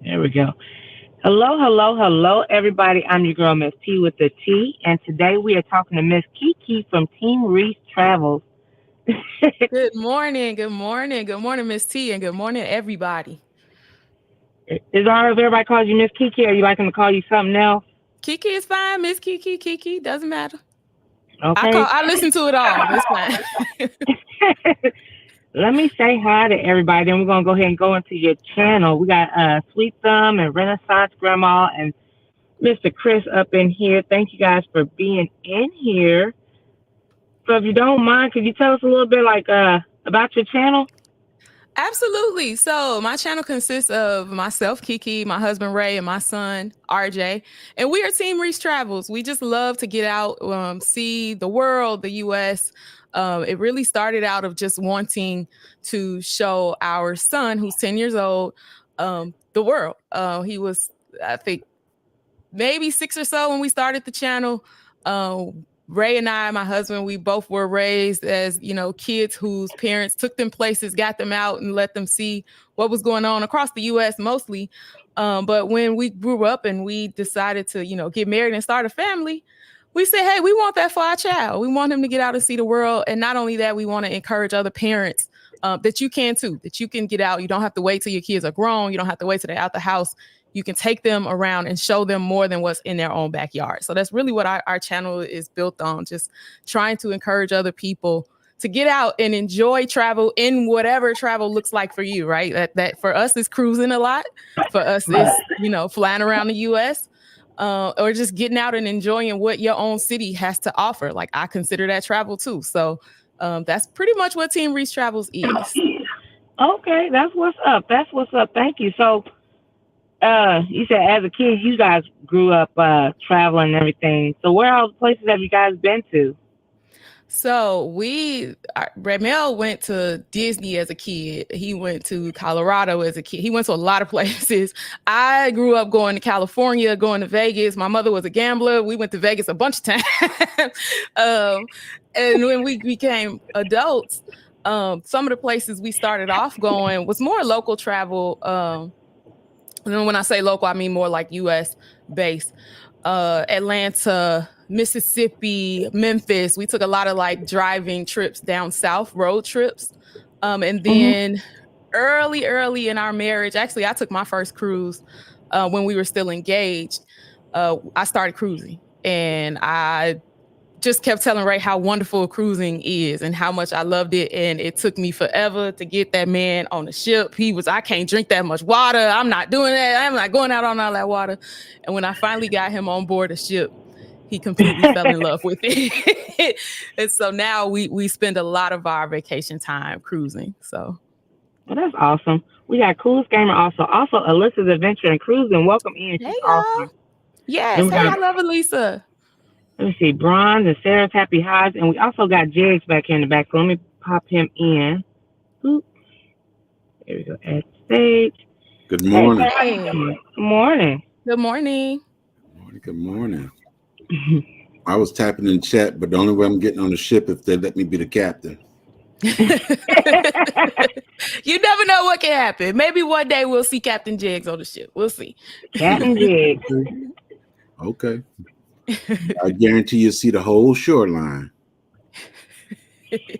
There we go. Hello, hello, hello, everybody. I'm your girl, Miss T with the T, and today we are talking to Miss Kiki from Team Reese Travels. Good morning, good morning, good morning, Miss T, and good morning, everybody. Is all right if everybody calls you Miss Kiki, or you like them to call you something else? Kiki is fine, Miss Kiki, Kiki doesn't matter. Okay. I listen to it all. It's fine. Let me say hi to everybody. Then we're gonna go ahead and go into your channel. We got Sweet Thumb and Renaissance Grandma and Mr. Chris up in here. Thank you guys for being in here. So if you don't mind, could you tell us a little bit about your channel? Absolutely. So my channel consists of myself, Kiki, my husband Ray, and my son RJ, and we are Team Reese Travels. We just love to get out, see the world, the U.S. It really started out of just wanting to show our son, who's 10 years old, the world. He was, I think, maybe 6 or so when we started the channel. Uh, Ray and I, my husband, we both were raised as, kids whose parents took them places, got them out and let them see what was going on across the U.S. mostly. But when we grew up and we decided to, get married and start a family, we said, hey, we want that for our child. We want him to get out and see the world. And not only that, we want to encourage other parents that you can too, that you can get out. You don't have to wait till your kids are grown. You don't have to wait till they're out the house. You can take them around and show them more than what's in their own backyard. So that's really what our channel is built on, just trying to encourage other people to get out and enjoy travel in whatever travel looks like for you, right? That for us is cruising a lot. For us is, flying around the US, or just getting out and enjoying what your own city has to offer. Like I consider that travel too. So that's pretty much what Team Reese Travels is. Okay, that's what's up. That's what's up. Thank you. So, you said as a kid you guys grew up traveling and everything. So where all the places have you guys been to? So Ramel went to Disney as a kid. He went to Colorado as a kid. He went to a lot of places. I grew up going to California, going to Vegas. My mother was a gambler. We went to Vegas a bunch of times. And when we became adults, some of the places we started off going was more local travel. And when I say local, I mean more like U.S. based. Atlanta, Mississippi, Memphis. We took a lot of like driving trips down south, road trips. And then early in our marriage, actually, I took my first cruise when we were still engaged. I started cruising, and I just kept telling Ray how wonderful cruising is and how much I loved it. And it took me forever to get that man on the ship. I can't drink that much water. I'm not doing that. I'm not going out on all that water. And when I finally got him on board the ship, he completely fell in love with it. And so now we spend a lot of our vacation time cruising. So. Well, that's awesome. We got Coolest Gamer also. Also, Alyssa's Adventure and Cruising. Welcome in. She's Hey, y'all. awesome. Yes. Hey, I love Elisa. Let me see, Bronze and Sarah's Happy Highs. And we also got Jigs back here in the back. So let me pop him in. Boop. There we go. At stage. Good morning. Hey. Good morning. Good morning. Good morning. I was tapping in chat, but the only way I'm getting on the ship if they let me be the captain. You never know what can happen. Maybe one day we'll see Captain Jigs on the ship. We'll see. Captain Jigs. Okay. I guarantee you'll see the whole shoreline.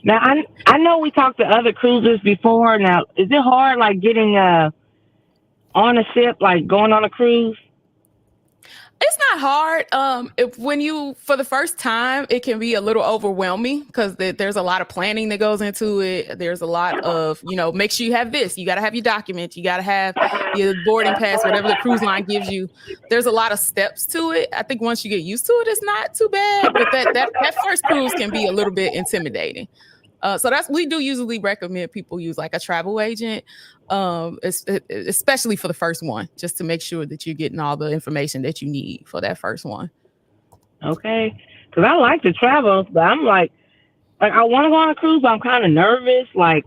Now, I know we talked to other cruisers before. Now, is it hard, like, getting on a ship, like, going on a cruise? It's not hard. For the first time, it can be a little overwhelming because there's a lot of planning that goes into it. There's a lot of, make sure you have this. You got to have your documents. You got to have your boarding pass, whatever the cruise line gives you. There's a lot of steps to it. I think once you get used to it, it's not too bad. But that first cruise can be a little bit intimidating. So we do usually recommend people use like a travel agent, especially for the first one, just to make sure that you're getting all the information that you need for that first one. Okay, because I like to travel, but I'm like I want to go on a cruise, but I'm kind of nervous. Like,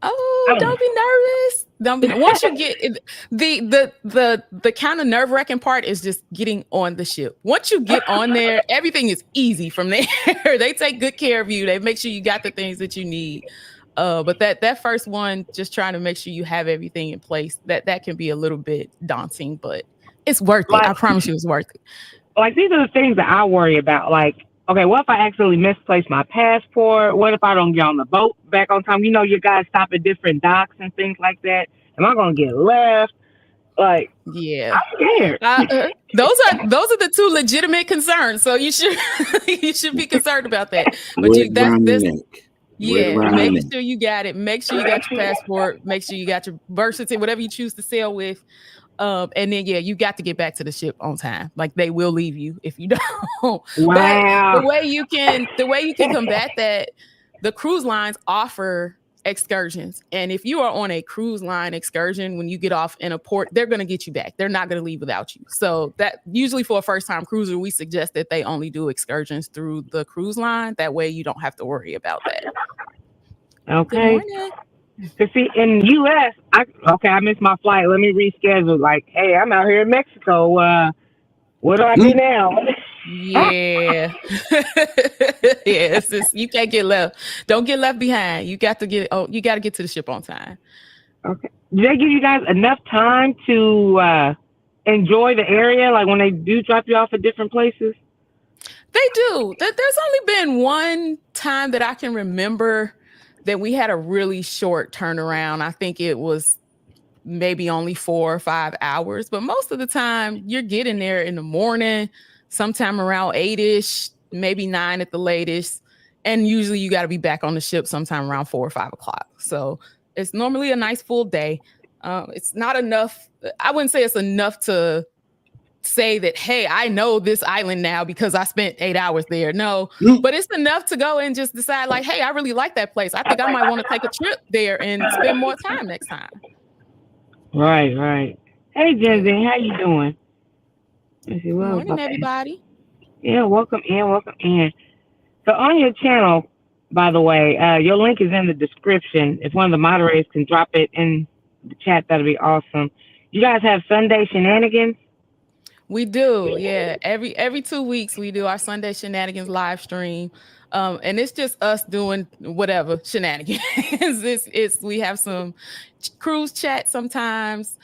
don't be nervous. Once you get the kind of nerve-wracking part is just getting on the ship. Once you get on there, everything is easy from there. They take good care of you. They make sure you got the things that you need. But that first one, just trying to make sure you have everything in place, that can be a little bit daunting, but it's worth it. I promise you it's worth it. Like, these are the things that I worry about. Like, okay, what if I accidentally misplace my passport? What if I don't get on the boat back on time? You guys stop at different docks and things like that. Am I going to get left? Like, yeah, I'm scared. Those are the two legitimate concerns. So you should be concerned about that. But make sure you got it. Make sure you got your passport. Make sure you got your birth certificate, whatever you choose to sail with. And then you got to get back to the ship on time. Like, they will leave you if you don't. Wow. But the way you can combat that, the cruise lines offer excursions. And if you are on a cruise line excursion, when you get off in a port, they're going to get you back. They're not going to leave without you. So that usually for a first time cruiser, we suggest that they only do excursions through the cruise line. That way you don't have to worry about that. Okay. To see in the U.S., I missed my flight. Let me reschedule. Like, hey, I'm out here in Mexico. What do I do now? Yeah. Yeah, you can't get left. Don't get left behind. You got to get to the ship on time. Okay. Do they give you guys enough time to enjoy the area? Like, when they do drop you off at different places? They do. There's only been one time that I can remember that we had a really short turnaround. I think it was maybe only 4 or 5 hours, but most of the time you're getting there in the morning, sometime around 8-ish, maybe 9 at the latest. And usually you got to be back on the ship sometime around 4 or 5 o'clock. So it's normally a nice full day. It's not enough. I wouldn't say it's enough to say that, hey, I know this island now because I spent 8 hours there. No, but it's enough to go and just decide, like, hey, I really like that place. I think I might want to take a trip there and spend more time next time. Right. Hey, Jensen, how you doing? Good morning, everybody. Yeah, welcome in. So on your channel, by the way, your link is in the description. If one of the moderators can drop it in the chat, that'd be awesome. You guys have Sunday shenanigans? We do, yeah. Every 2 weeks we do our Sunday shenanigans live stream. And it's just us doing whatever shenanigans. We have some cruise chat sometimes.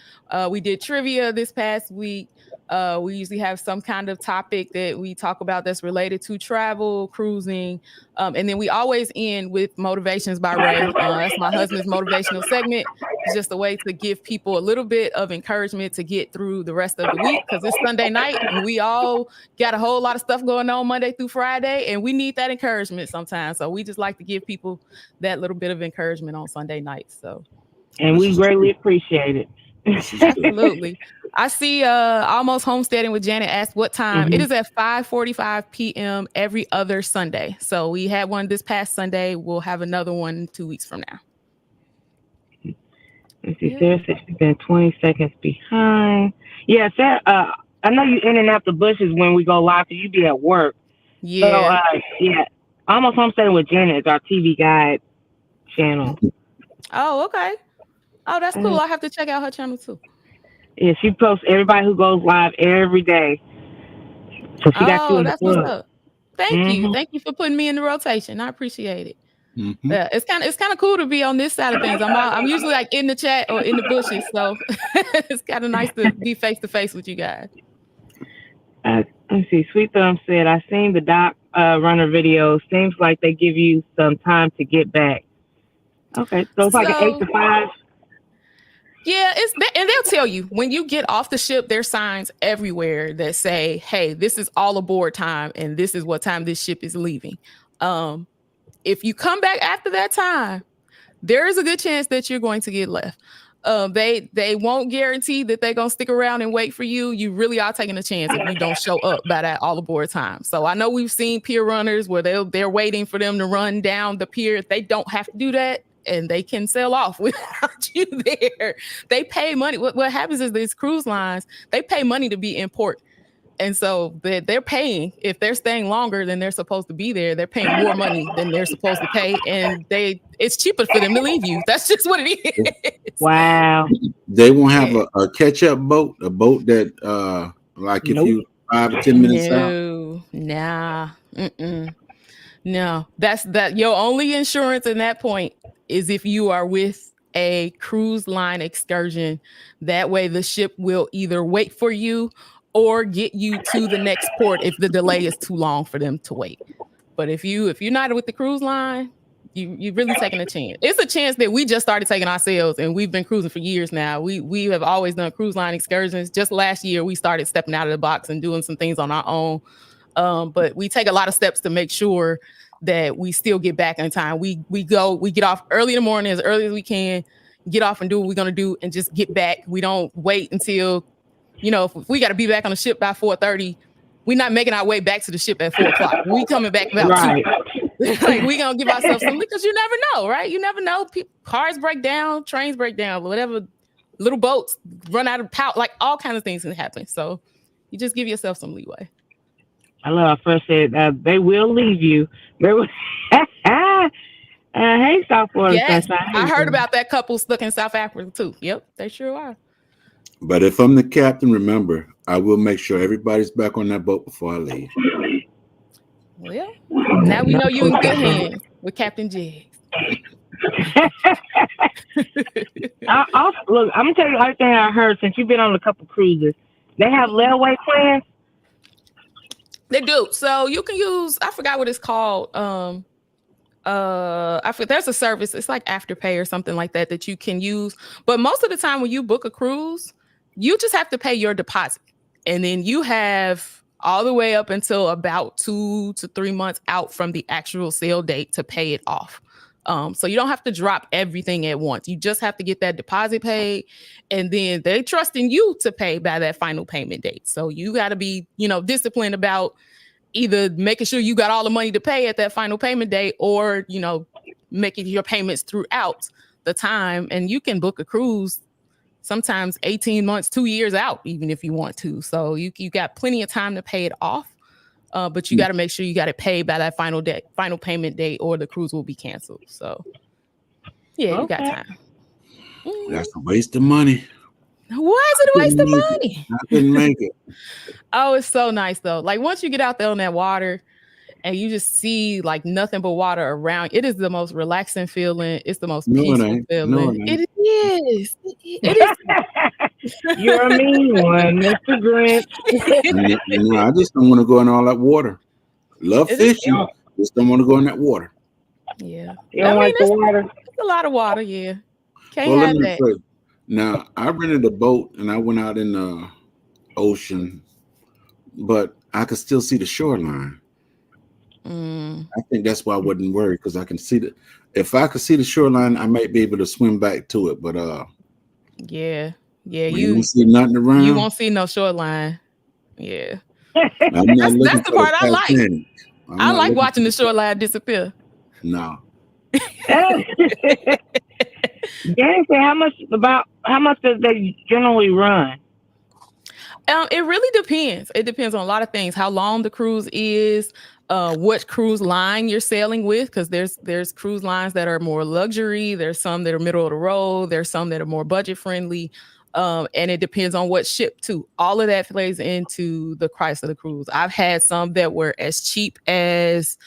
We did trivia this past week. We usually have some kind of topic that we talk about that's related to travel, cruising. And then we always end with Motivations by Ray. That's my husband's motivational segment. It's just a way to give people a little bit of encouragement to get through the rest of the week, because it's Sunday night and we all got a whole lot of stuff going on Monday through Friday, and we need that encouragement sometimes. So we just like to give people that little bit of encouragement on Sunday nights. So, and we greatly appreciate it. Absolutely. I see Almost Homesteading with Janet asked what time. Mm-hmm. It is at 5:45 p.m. every other Sunday. So we had one this past Sunday. We'll have another one 2 weeks from now. Let's see, Sarah said she's been 20 seconds behind. Yeah, Sarah, I know you in and out the bushes when we go live because you be at work. Yeah. So, yeah, Almost Homesteading with Janet is our TV guide channel. Oh, okay. Oh, that's cool. I have to check out her channel too. Yeah, she posts everybody who goes live every day. So she got you in that's the club. What's up. Thank you. Thank you for putting me in the rotation. I appreciate it. Mm-hmm. Yeah, it's kind of cool to be on this side of things. I'm usually like in the chat or in the bushes, so it's kind of nice to be face to face with you guys. Let's see. Sweet Thumb said, "I seen the dock runner video. Seems like they give you some time to get back." Okay, so it's like an 8 to 5. Yeah, and they'll tell you when you get off the ship, there's signs everywhere that say, "Hey, this is all aboard time, and this is what time this ship is leaving." If you come back after that time, there is a good chance that you're going to get left. They won't guarantee that they're gonna stick around and wait for you. You really are taking a chance if you don't show up by that all aboard time. So I know we've seen pier runners where they're waiting for them to run down the pier. They don't have to do that, and they can sail off without you there. They pay money. What happens is these cruise lines, they pay money to be in port. And so they're paying, if they're staying longer than they're supposed to be there, they're paying more money than they're supposed to pay. And it's cheaper for them to leave you. That's just what it is. Wow. They won't have a catch-up boat, a boat that, like if you 5 or 10 minutes out? Nah. No, that's your only insurance in that point is if you are with a cruise line excursion. That way the ship will either wait for you or get you to the next port if the delay is too long for them to wait. But if you're not with the cruise line, you're really taking a chance. It's a chance that we just started taking ourselves, and we've been cruising for years now. We have always done cruise line excursions. Just last year, we started stepping out of the box and doing some things on our own. But we take a lot of steps to make sure that we still get back in time. We get off early in the morning, as early as we can, get off and do what we're gonna do, and just get back. We don't wait until, if we got to be back on the ship by 4:30. We're not making our way back to the ship at 4:00. We coming back about 2. Like, we gonna give ourselves something, because you never know, right? You never know. Cars break down, trains break down, whatever. Little boats run out of power. Like, all kinds of things can happen. So you just give yourself some leeway. I love how first said they will leave you. Hey, South Florida. Yes, I heard about that couple stuck in South Africa too. Yep, they sure are. But if I'm the captain, remember, I will make sure everybody's back on that boat before I leave. Well, now we know you in good hands with Captain Jiggs. Look, I'm gonna tell you everything I heard since you've been on a couple cruises. They have layaway plans. They do. So you can use, I forgot what it's called. There's a service. It's like Afterpay or something like that you can use. But most of the time when you book a cruise, you just have to pay your deposit, and then you have all the way up until about 2 to 3 months out from the actual sale date to pay it off. So you don't have to drop everything at once. You just have to get that deposit paid, and then they trusting you to pay by that final payment date. So you got to be, disciplined about either making sure you got all the money to pay at that final payment date, or, making your payments throughout the time. And you can book a cruise sometimes 18 months, 2 years out, even if you want to. So you got plenty of time to pay it off. But you got to make sure you got it paid by that final payment date, or the cruise will be canceled. So, yeah, you got time. That's a waste of money. Why is it a waste of money? I couldn't make it. Oh, it's so nice though. Like, once you get out there on that water and you just see like nothing but water around, it is the most relaxing feeling. It's the most peaceful feeling. It is. It is. You're a mean one, Mr. Grinch. I just don't want to go in all that water. Love fishing. Just don't want to go in that water. Yeah. You don't like the water? It's a lot of water, yeah. Can't have that. Now, I rented a boat and I went out in the ocean, but I could still see the shoreline. I think that's why I wasn't worried, because I can see if I could see the shoreline, I might be able to swim back to it. But yeah, you won't see nothing around. You won't see no shoreline. Yeah, that's the part I like. I like watching the shoreline disappear. No. Danny said, how much does they generally run? It really depends. It depends on a lot of things. How long the cruise is, what cruise line you're sailing with, because there's cruise lines that are more luxury. There's some that are middle of the road. There's some that are more budget friendly. And it depends on what ship too. All of that plays into the price of the cruise. I've had some that were as cheap as,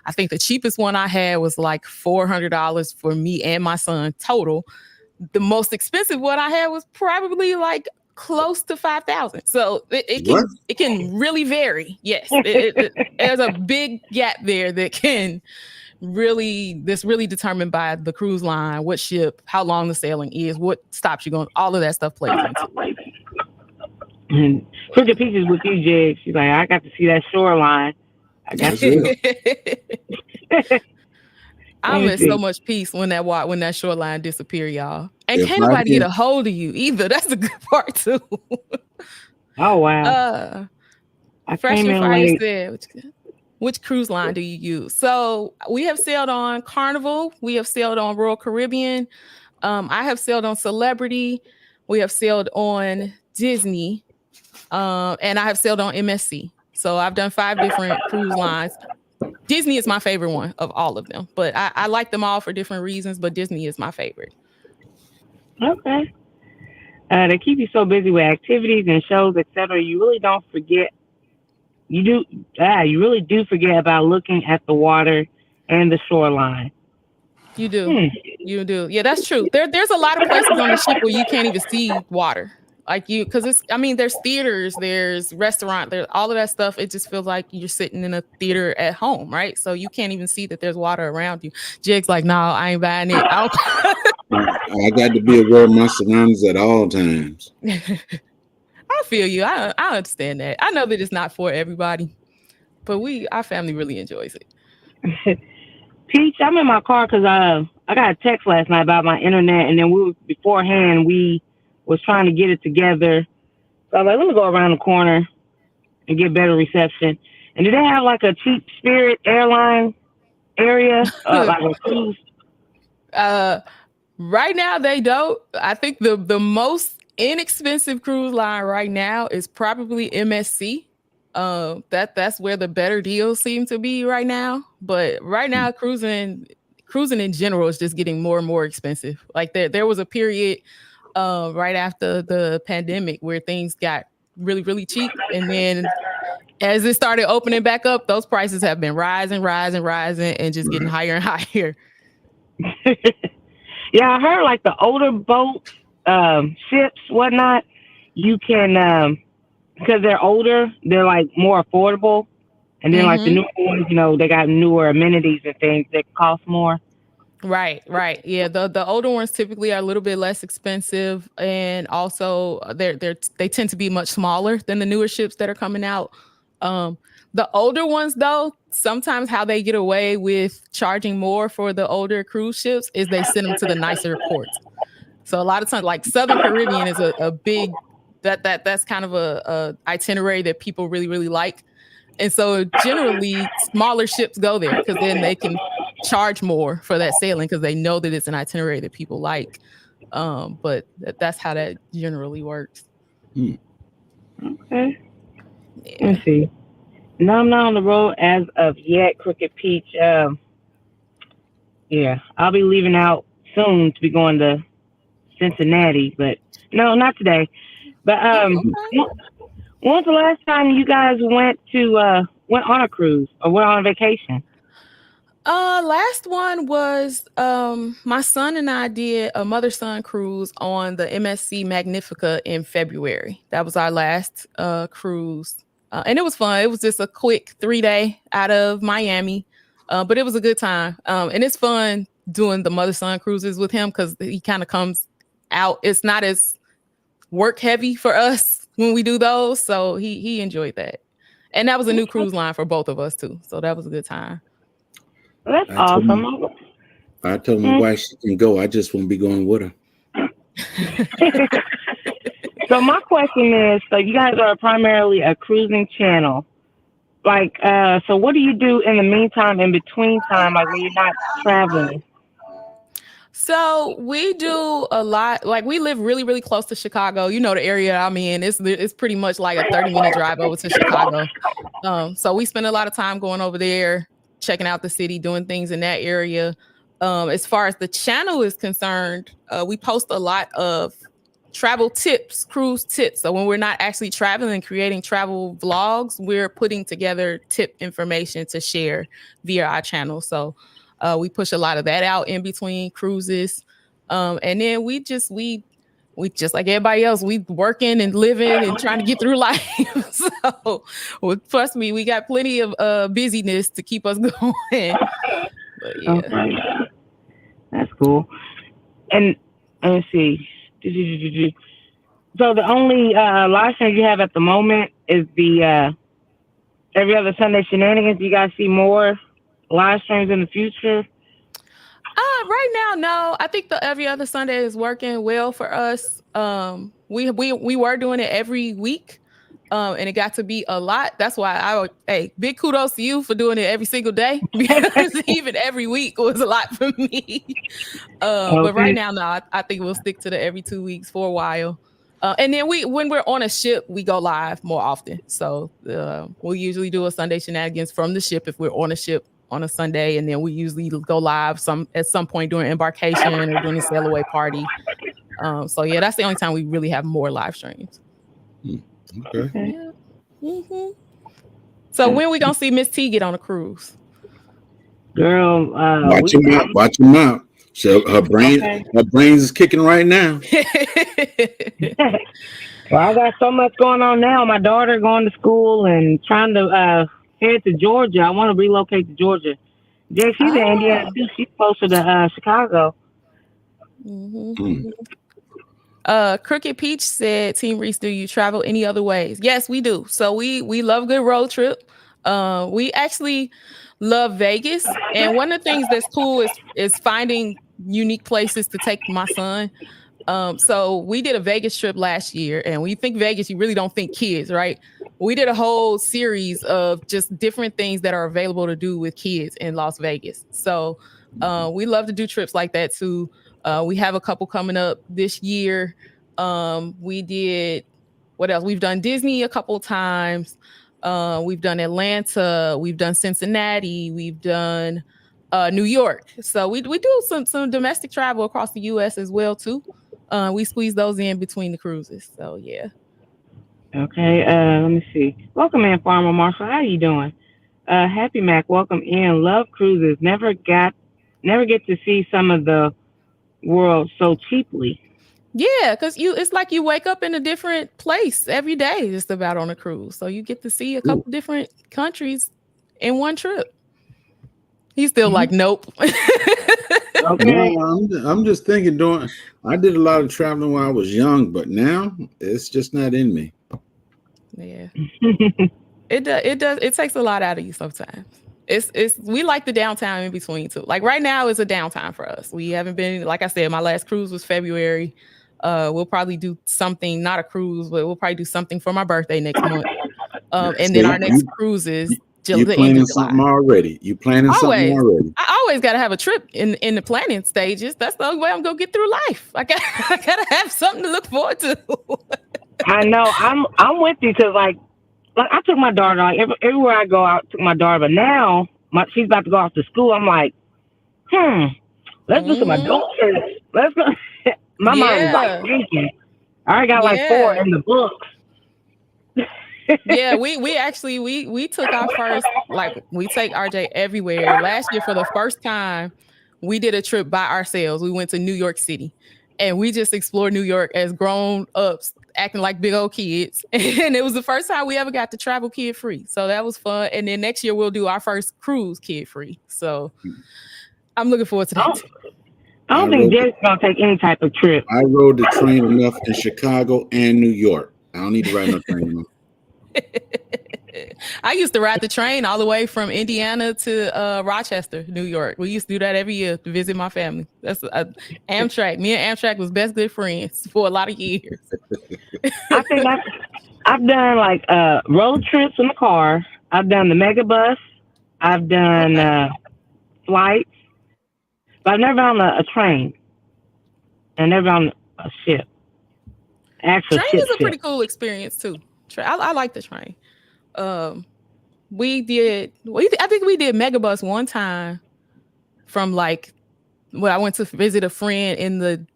I think the cheapest one I had was like $400 for me and my son total. The most expensive one I had was probably like close to $5,000. So it can really vary. Yes, there's a big gap there that's really determined by the cruise line, what ship, how long the sailing is, what stops you going. All of that stuff plays into it. And took the pictures with you, Jig. She's like, I got to see that shoreline. I got I miss so much peace when that shoreline disappear, y'all. And can't nobody get a hold of you either. That's a good part too. Oh wow. Fresh and Fire said, which cruise line do you use? So we have sailed on Carnival. We have sailed on Royal Caribbean. I have sailed on Celebrity. We have sailed on Disney. And I have sailed on MSC. So I've done 5 different cruise lines. Disney is my favorite one of all of them, but I like them all for different reasons, but Disney is my favorite. Okay. They keep you so busy with activities and shows, etc. You really don't forget. You really do forget about looking at the water and the shoreline. You do. You do. Yeah, that's true. There's a lot of places on the ship where you can't even see water. Like because there's theaters, there's restaurant, there's all of that stuff. It just feels like you're sitting in a theater at home, right? So you can't even see that there's water around you. Jig's like, no, I ain't buying it. I got to be aware of my surroundings at all times. I feel you. I understand that. I know that it's not for everybody, but our family really enjoys it. Peach, I'm in my car because I got a text last night about my internet, and then beforehand we was trying to get it together. So I was like, let me go around the corner and get better reception. And do they have like a cheap Spirit airline area, like a cruise? Right now they don't. I think the most inexpensive cruise line right now is probably MSC. That's where the better deals seem to be right now. But right now, cruising in general is just getting more and more expensive. Like there was a period right after the pandemic where things got really, really cheap. And then as it started opening back up, those prices have been rising and just getting higher and higher. Yeah, I heard like the older boats, ships, whatnot, you can, because they're older, they're like more affordable. And then like the newer ones, they got newer amenities and things that cost more. Right. Yeah, the older ones typically are a little bit less expensive, and also they tend to be much smaller than the newer ships that are coming out. The older ones, though, sometimes how they get away with charging more for the older cruise ships is they send them to the nicer ports. So a lot of times, like Southern Caribbean is a big that's kind of a itinerary that people really, really like. And so generally smaller ships go there because then they can charge more for that sailing because they know that it's an itinerary that people like. But that's how that generally works. Okay. Yeah. Let's see. No, I'm not on the road as of yet, Crooked Peach. Yeah, I'll be leaving out soon to be going to Cincinnati, but no, not today. But when was the last time you guys went on a cruise or went on a vacation? Last one was my son and I did a mother-son cruise on the MSC Magnifica in February. That was our last cruise. And it was fun. It was just a quick 3-day out of Miami. But it was a good time. And it's fun doing the mother-son cruises with him because he kind of comes out. It's not as work heavy for us when we do those. So he enjoyed that. And that was a new cruise line for both of us too. So that was a good time. Well, that's awesome. I told my wife she can go. I just won't be going with her. So my question is, so you guys are primarily a cruising channel. Like, so what do you do in the meantime, in between time, like when you're not traveling? So we do a lot. Like we live really, really close to Chicago. You know the area I'm in. It's pretty much like a 30-minute drive over to Chicago. So we spend a lot of time going over there, checking out the city, doing things in that area. As far as the channel is concerned, we post a lot of travel tips, cruise tips. So when we're not actually traveling and creating travel vlogs, we're putting together tip information to share via our channel. So we push a lot of that out in between cruises. And then we just like everybody else, we working and living and trying to get through life. So trust me, we got plenty of busyness to keep us going. But yeah. Okay. That's cool. And let's see. So the only live stream you have at the moment is the every other Sunday shenanigans. Do you guys see more live streams in the future? Right now, no. I think the every other Sunday is working well for us. We were doing it every week, and it got to be a lot. That's why big kudos to you for doing it every single day, because even every week was a lot for me. But right now, no, I think we'll stick to the every 2 weeks for a while. And then when we're on a ship, we go live more often. So we'll usually do a Sunday shenanigans from the ship if we're on a ship on a Sunday, and then we usually go live at some point during embarkation or during the sail away party. So yeah, that's the only time we really have more live streams. Okay. Yeah. Mm-hmm. So when we gonna see Miss T get on a cruise? Girl, watch him out. So her brains is kicking right now. Well, I got so much going on now. My daughter going to school and trying to head to Georgia. I want to relocate to Georgia. Yeah, she's in Indiana too. She's closer to Chicago. Mm-hmm. Crooked Peach said, Team Reese, do you travel any other ways? Yes, we do. So we love a good road trip. We actually love Vegas. And one of the things that's cool is finding unique places to take my son. So we did a Vegas trip last year, and when you think Vegas, you really don't think kids, right? We did a whole series of just different things that are available to do with kids in Las Vegas. So we love to do trips like that too. We have a couple coming up this year. We did, what else? We've done Disney a couple times. We've done Atlanta. We've done Cincinnati. We've done New York. So we do some domestic travel across the U.S. as well too. We squeeze those in between the cruises. So yeah. Okay. Let me see. Welcome in, Farmer Marshall. How you doing? Happy Mac. Welcome in. Love cruises. Never get to see some of the world so cheaply. Yeah, because it's like you wake up in a different place every day just about on a cruise. So you get to see a couple different countries in one trip. He's still like, nope. Okay. No, I'm just thinking I did a lot of traveling when I was young, but now it's just not in me. Yeah. It does. It takes a lot out of you sometimes. We like the downtime in between too. Like right now is a downtime for us. We haven't been, like I said, my last cruise was February. We'll probably do something, not a cruise, but we'll probably do something for my birthday next month. And then our next cruise is you planning something already. You planning something already. I always got to have a trip in the planning stages. That's the only way I'm gonna get through life. I gotta have something to look forward to. I know. I'm with you because like I took my daughter everywhere I go. I took my daughter, but now she's about to go off to school. I'm like, let's do some adult trips. Let's go. My mind is like thinking. I already got like 4 in the books. Yeah, we actually we took our first, like we take RJ everywhere. Last year for the first time, we did a trip by ourselves. We went to New York City and we just explored New York as grown ups, acting like big old kids. And it was the first time we ever got to travel kid free. So that was fun. And then next year we'll do our first cruise kid free. So I'm looking forward to that. I don't think Jerry's gonna take any type of trip. I rode the train enough in Chicago and New York. I don't need to ride no train enough. I used to ride the train all the way from Indiana to Rochester, New York. We used to do that every year to visit my family. That's Amtrak. Me and Amtrak was best good friends for a lot of years. I think I've done like road trips in the car. I've done the mega bus. I've done flights, but I've never been on a train. And never on a ship. Train is a pretty cool experience too. I like the train. I think we did Megabus one time from like when I went to visit a friend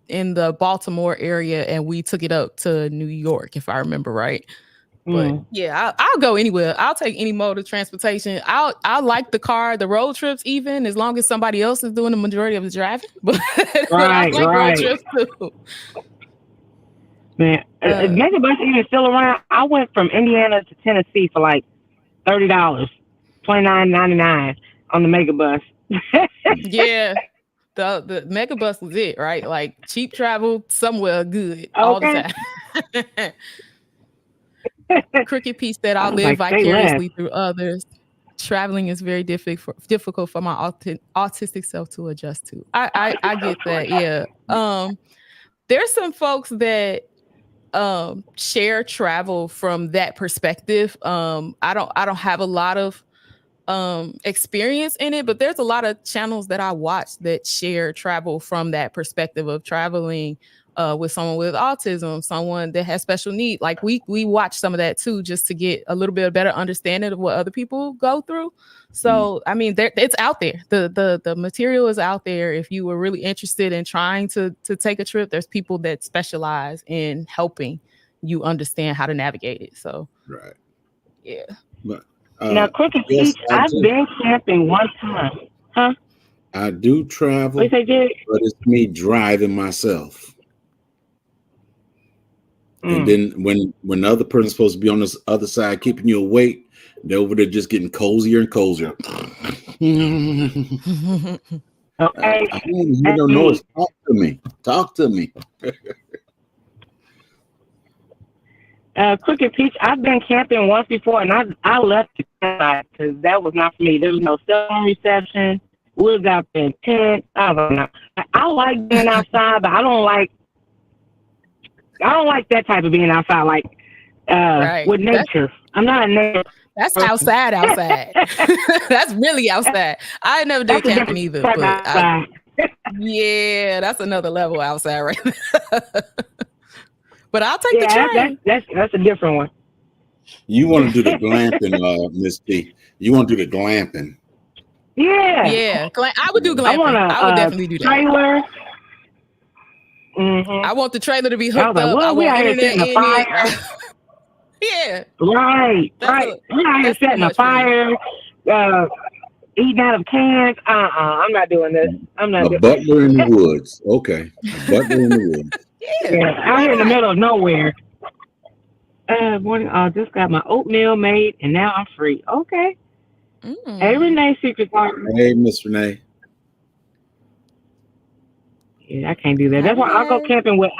in the Baltimore area, and we took it up to New York, if I remember right. But yeah, I'll go anywhere. I'll take any mode of transportation. I like the car, the road trips, even as long as somebody else is doing the majority of the driving. But I like road trips too. Man, is Megabus even still around? I went from Indiana to Tennessee for like $30, $29.99 on the Megabus. Yeah, the Megabus was it, right? Like cheap travel somewhere good all the time. Cricket Piece said, "I'll live vicariously through others. Traveling is very difficult for my autistic self to adjust to." I get that. Yeah. There's some folks that share travel from that perspective. I don't have a lot of experience in it, but there's a lot of channels that I watch that share travel from that perspective of traveling with someone with autism, someone that has special needs. Like we watch some of that too, just to get a little bit of better understanding of what other people go through. So I mean, it's out there. The material is out there. If you were really interested in trying to take a trip, there's people that specialize in helping you understand how to navigate it. So right, yeah. But now, Crooked Peach, I've been camping one time, huh? I do travel, What you say, Jig? but it's me driving myself. And then when the other person's supposed to be on this other side keeping you awake, they're over there just getting cozier and cozier. Okay. I don't hear no noise. Talk to me. Talk to me. Crooked Peach, I've been camping once before, and I left the campsite because that was not for me. There was no cell phone reception. We was out there in tents. I was like, no. I like being outside, but I don't like that type of being outside, like Right. with nature. I'm not a nature. That's outside. That's really outside. I never did That's a camping different either, type but outside. yeah, that's another level outside right there. But I'll take the train. That's a different one. You want to do the glamping, Miss T. You want to do the glamping. Yeah. Yeah. I would do glamping. I want I would definitely do that. Trailer. Mm-hmm. I want the trailer to be hooked up. Well, I we want out here internet setting a in fire. it. Yeah. Right. We out here setting a fire, eating out of cans. I'm not doing this. I'm not doing butler in the woods. Okay. A butler in the woods. Yeah. Out here in the middle of nowhere. Morning. I just got my oatmeal made, and now I'm free. Okay. Hey, Renee, secret partner. Hey, Miss Renee. Yeah, I can't do that. That's why I'll go camping with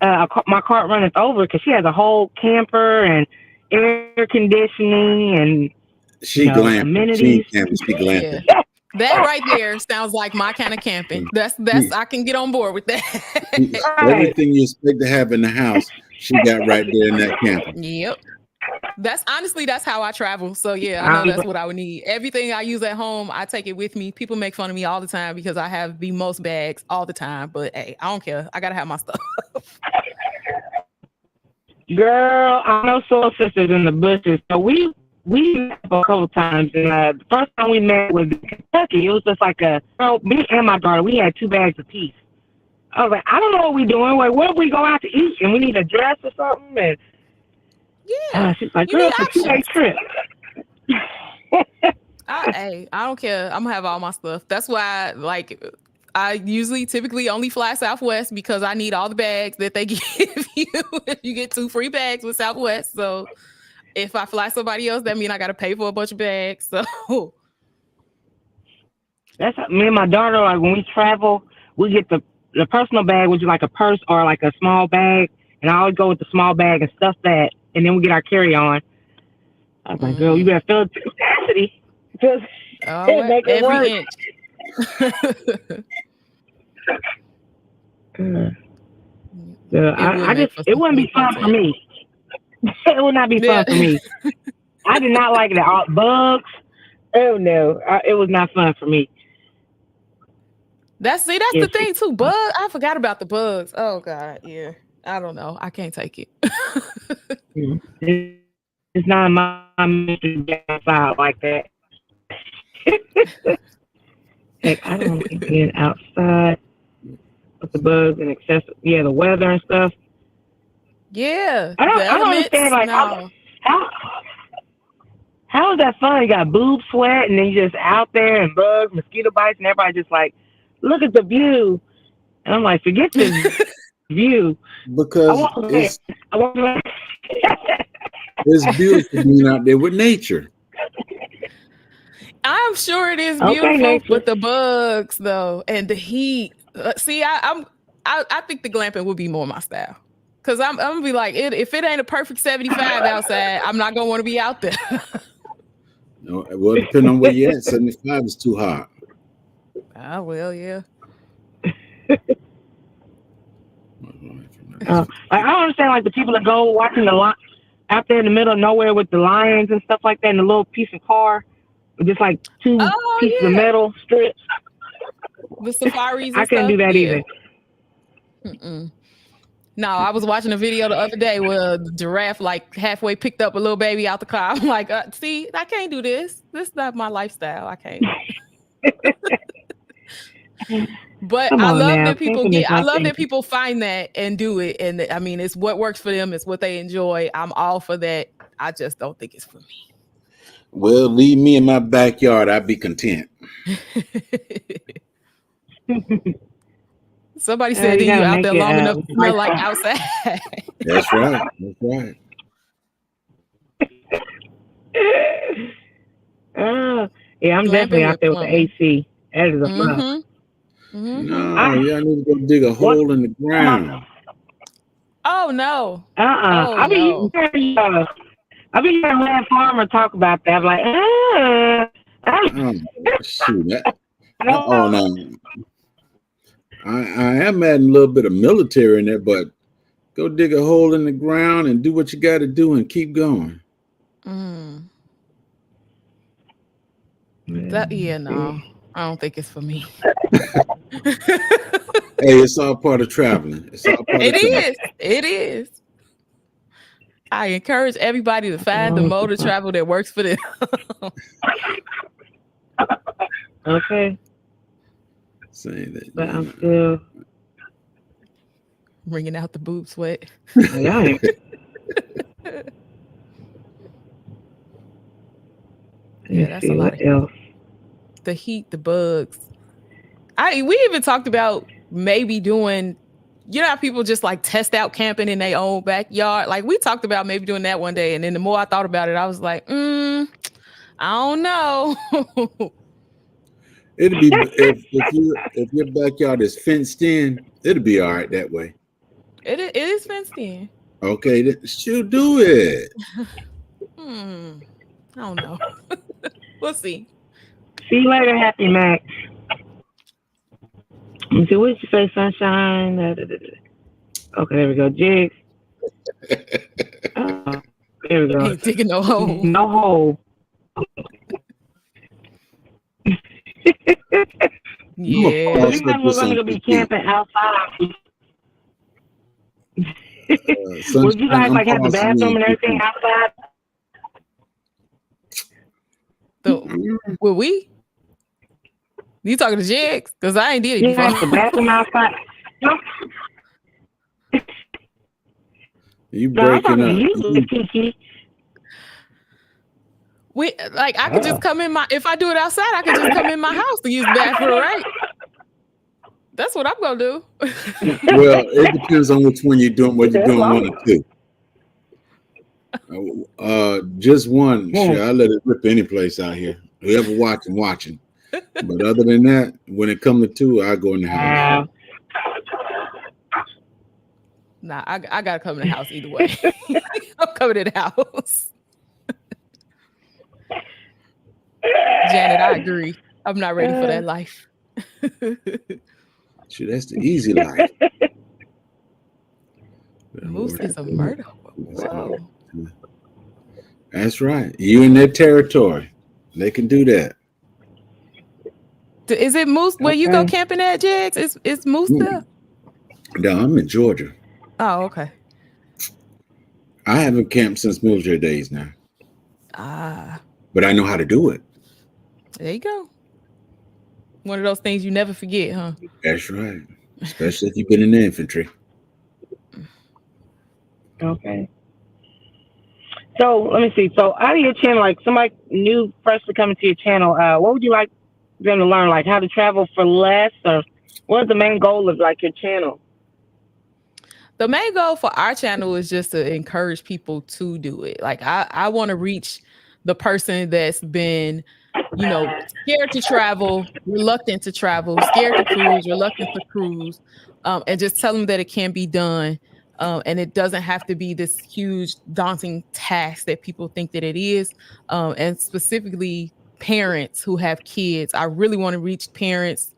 my cart runneth over because she has a whole camper and air conditioning and she amenities. She glamping. Yeah. That right there sounds like my kind of camping. That's I can get on board with that. Everything you expect to have in the house, she got right there in that camper. Yep. That's how I travel. So yeah, I know that's what I would need. Everything I use at home, I take it with me. People make fun of me all the time because I have the most bags all the time. But hey, I don't care. I gotta have my stuff. Girl, I know Soul Sisters in the bushes. So we met a couple times, and the first time we met was in Kentucky. It was just like me and my daughter, we had 2 bags apiece. I was like, I don't know what we're doing. Like, what if we go out to eat and we need a dress or something? And she's like, girl, it's a 2-day trip. I don't care. I'm gonna have all my stuff. That's why, I typically only fly Southwest because I need all the bags that they give you. You get 2 free bags with Southwest. So if I fly somebody else, that means I got to pay for a bunch of bags. So that's me and my daughter. Like when we travel, we get the personal bag, which is like a purse or like a small bag, and I always go with the small bag and stuff that, and then we get our carry-on. I was like, girl, you better fill it to capacity. Just make it work. It wouldn't be fun for me. It would not be fun for me. I did not like it at all. Bugs. Oh no, it was not fun for me. That's the thing too. Bug. I forgot about the bugs. Oh God, yeah. I don't know. I can't take it. It's not my mission to get outside like that. Like, I don't like being outside with the bugs and excessive, the weather and stuff. Yeah. I don't understand, like, how is that fun? You got boob sweat and then you're just out there and bugs, mosquito bites, and everybody just like, look at the view. And I'm like, forget this view. Because it's beautiful being out there with nature. I'm sure it is beautiful with the bugs though, and the heat. See, I think the glamping would be more my style. Cause I'm gonna be like, if it ain't a perfect 75 outside, I'm not gonna want to be out there. No, well, depending on where you're at, 75 is too hot. Ah, well, yeah. I don't understand, like the people that go watching out there in the middle of nowhere with the lions and stuff like that in a little piece of car, just like 2 pieces of metal strips. The safaris. I couldn't do that either. Mm-mm. No, I was watching a video the other day where the giraffe like halfway picked up a little baby out the car. I'm like, see, I can't do this. This is not my lifestyle. I can't. But I love that people find that and do it. And I mean, it's what works for them. It's what they enjoy. I'm all for that. I just don't think it's for me. Well, leave me in my backyard. I'd be content. Somebody said you then you gotta out make there it, long enough to smell like outside. That's right. That's right. Yeah, I'm definitely out there with the AC. That is a must. No, y'all need to go dig a hole in the ground. Oh no. I'll be hearing Land Farmer talk about that. I'm like, shoot. Oh no. I am adding a little bit of military in there, but go dig a hole in the ground and do what you got to do and keep going. No. I don't think it's for me. Hey, it's all part of traveling. It is. I encourage everybody to find the mode of travel that works for them. Okay. Saying that, but I'm still bringing out the boob sweat. Yeah. Yeah, that's a lot of the heat, the bugs. We even talked about maybe doing, you know how people just like test out camping in their own backyard. Like we talked about maybe doing that one day. And then the more I thought about it, I was like, I don't know. It'd be if your backyard is fenced in, it'll be all right that way. It is fenced in. Okay, shoot, do it. I don't know. We'll see. See you later, Happy Max. Let me see, what did you say, Sunshine? Okay, there we go. Jigs. There we go. Ain't digging no hole. No hole. Yeah. You guys were going to be camping outside. Would you guys like have the bathroom and everything outside? Will we? You talking to Jigs? Because I ain't did it before. You have the bathroom outside. You breaking up. I could just come in if I do it outside, I could just come in my house to use the bathroom, right? That's what I'm gonna do. Well, it depends on which one you're doing, whether you're doing one or two. Just one, sure, I let it rip any place out here. Whoever watching. But other than that, when it comes to two, I go in the house. Nah, I gotta come in the house either way. I'm coming in the house. Janet, I agree. I'm not ready for that life. Sure, that's the easy life. Moose is a murder. Whoa. That's right. You in their territory. They can do that. Is it Moose where you go camping at, Jigs? Is Moose there? No, I'm in Georgia. Oh, okay. I haven't camped since military days now. But I know how to do it. There you go. One of those things you never forget, huh? That's right. Especially if you've been in the infantry. Okay. So let me see. So out of your channel, like somebody new, freshly coming to your channel, what would you like them to learn? Like how to travel for less, or what is the main goal of like your channel? The main goal for our channel is just to encourage people to do it. Like I want to reach the person that's been, scared to travel, reluctant to travel, scared to cruise, reluctant to cruise, and just tell them that it can be done. And it doesn't have to be this huge, daunting task that people think that it is. And specifically parents who have kids. I really want to reach parents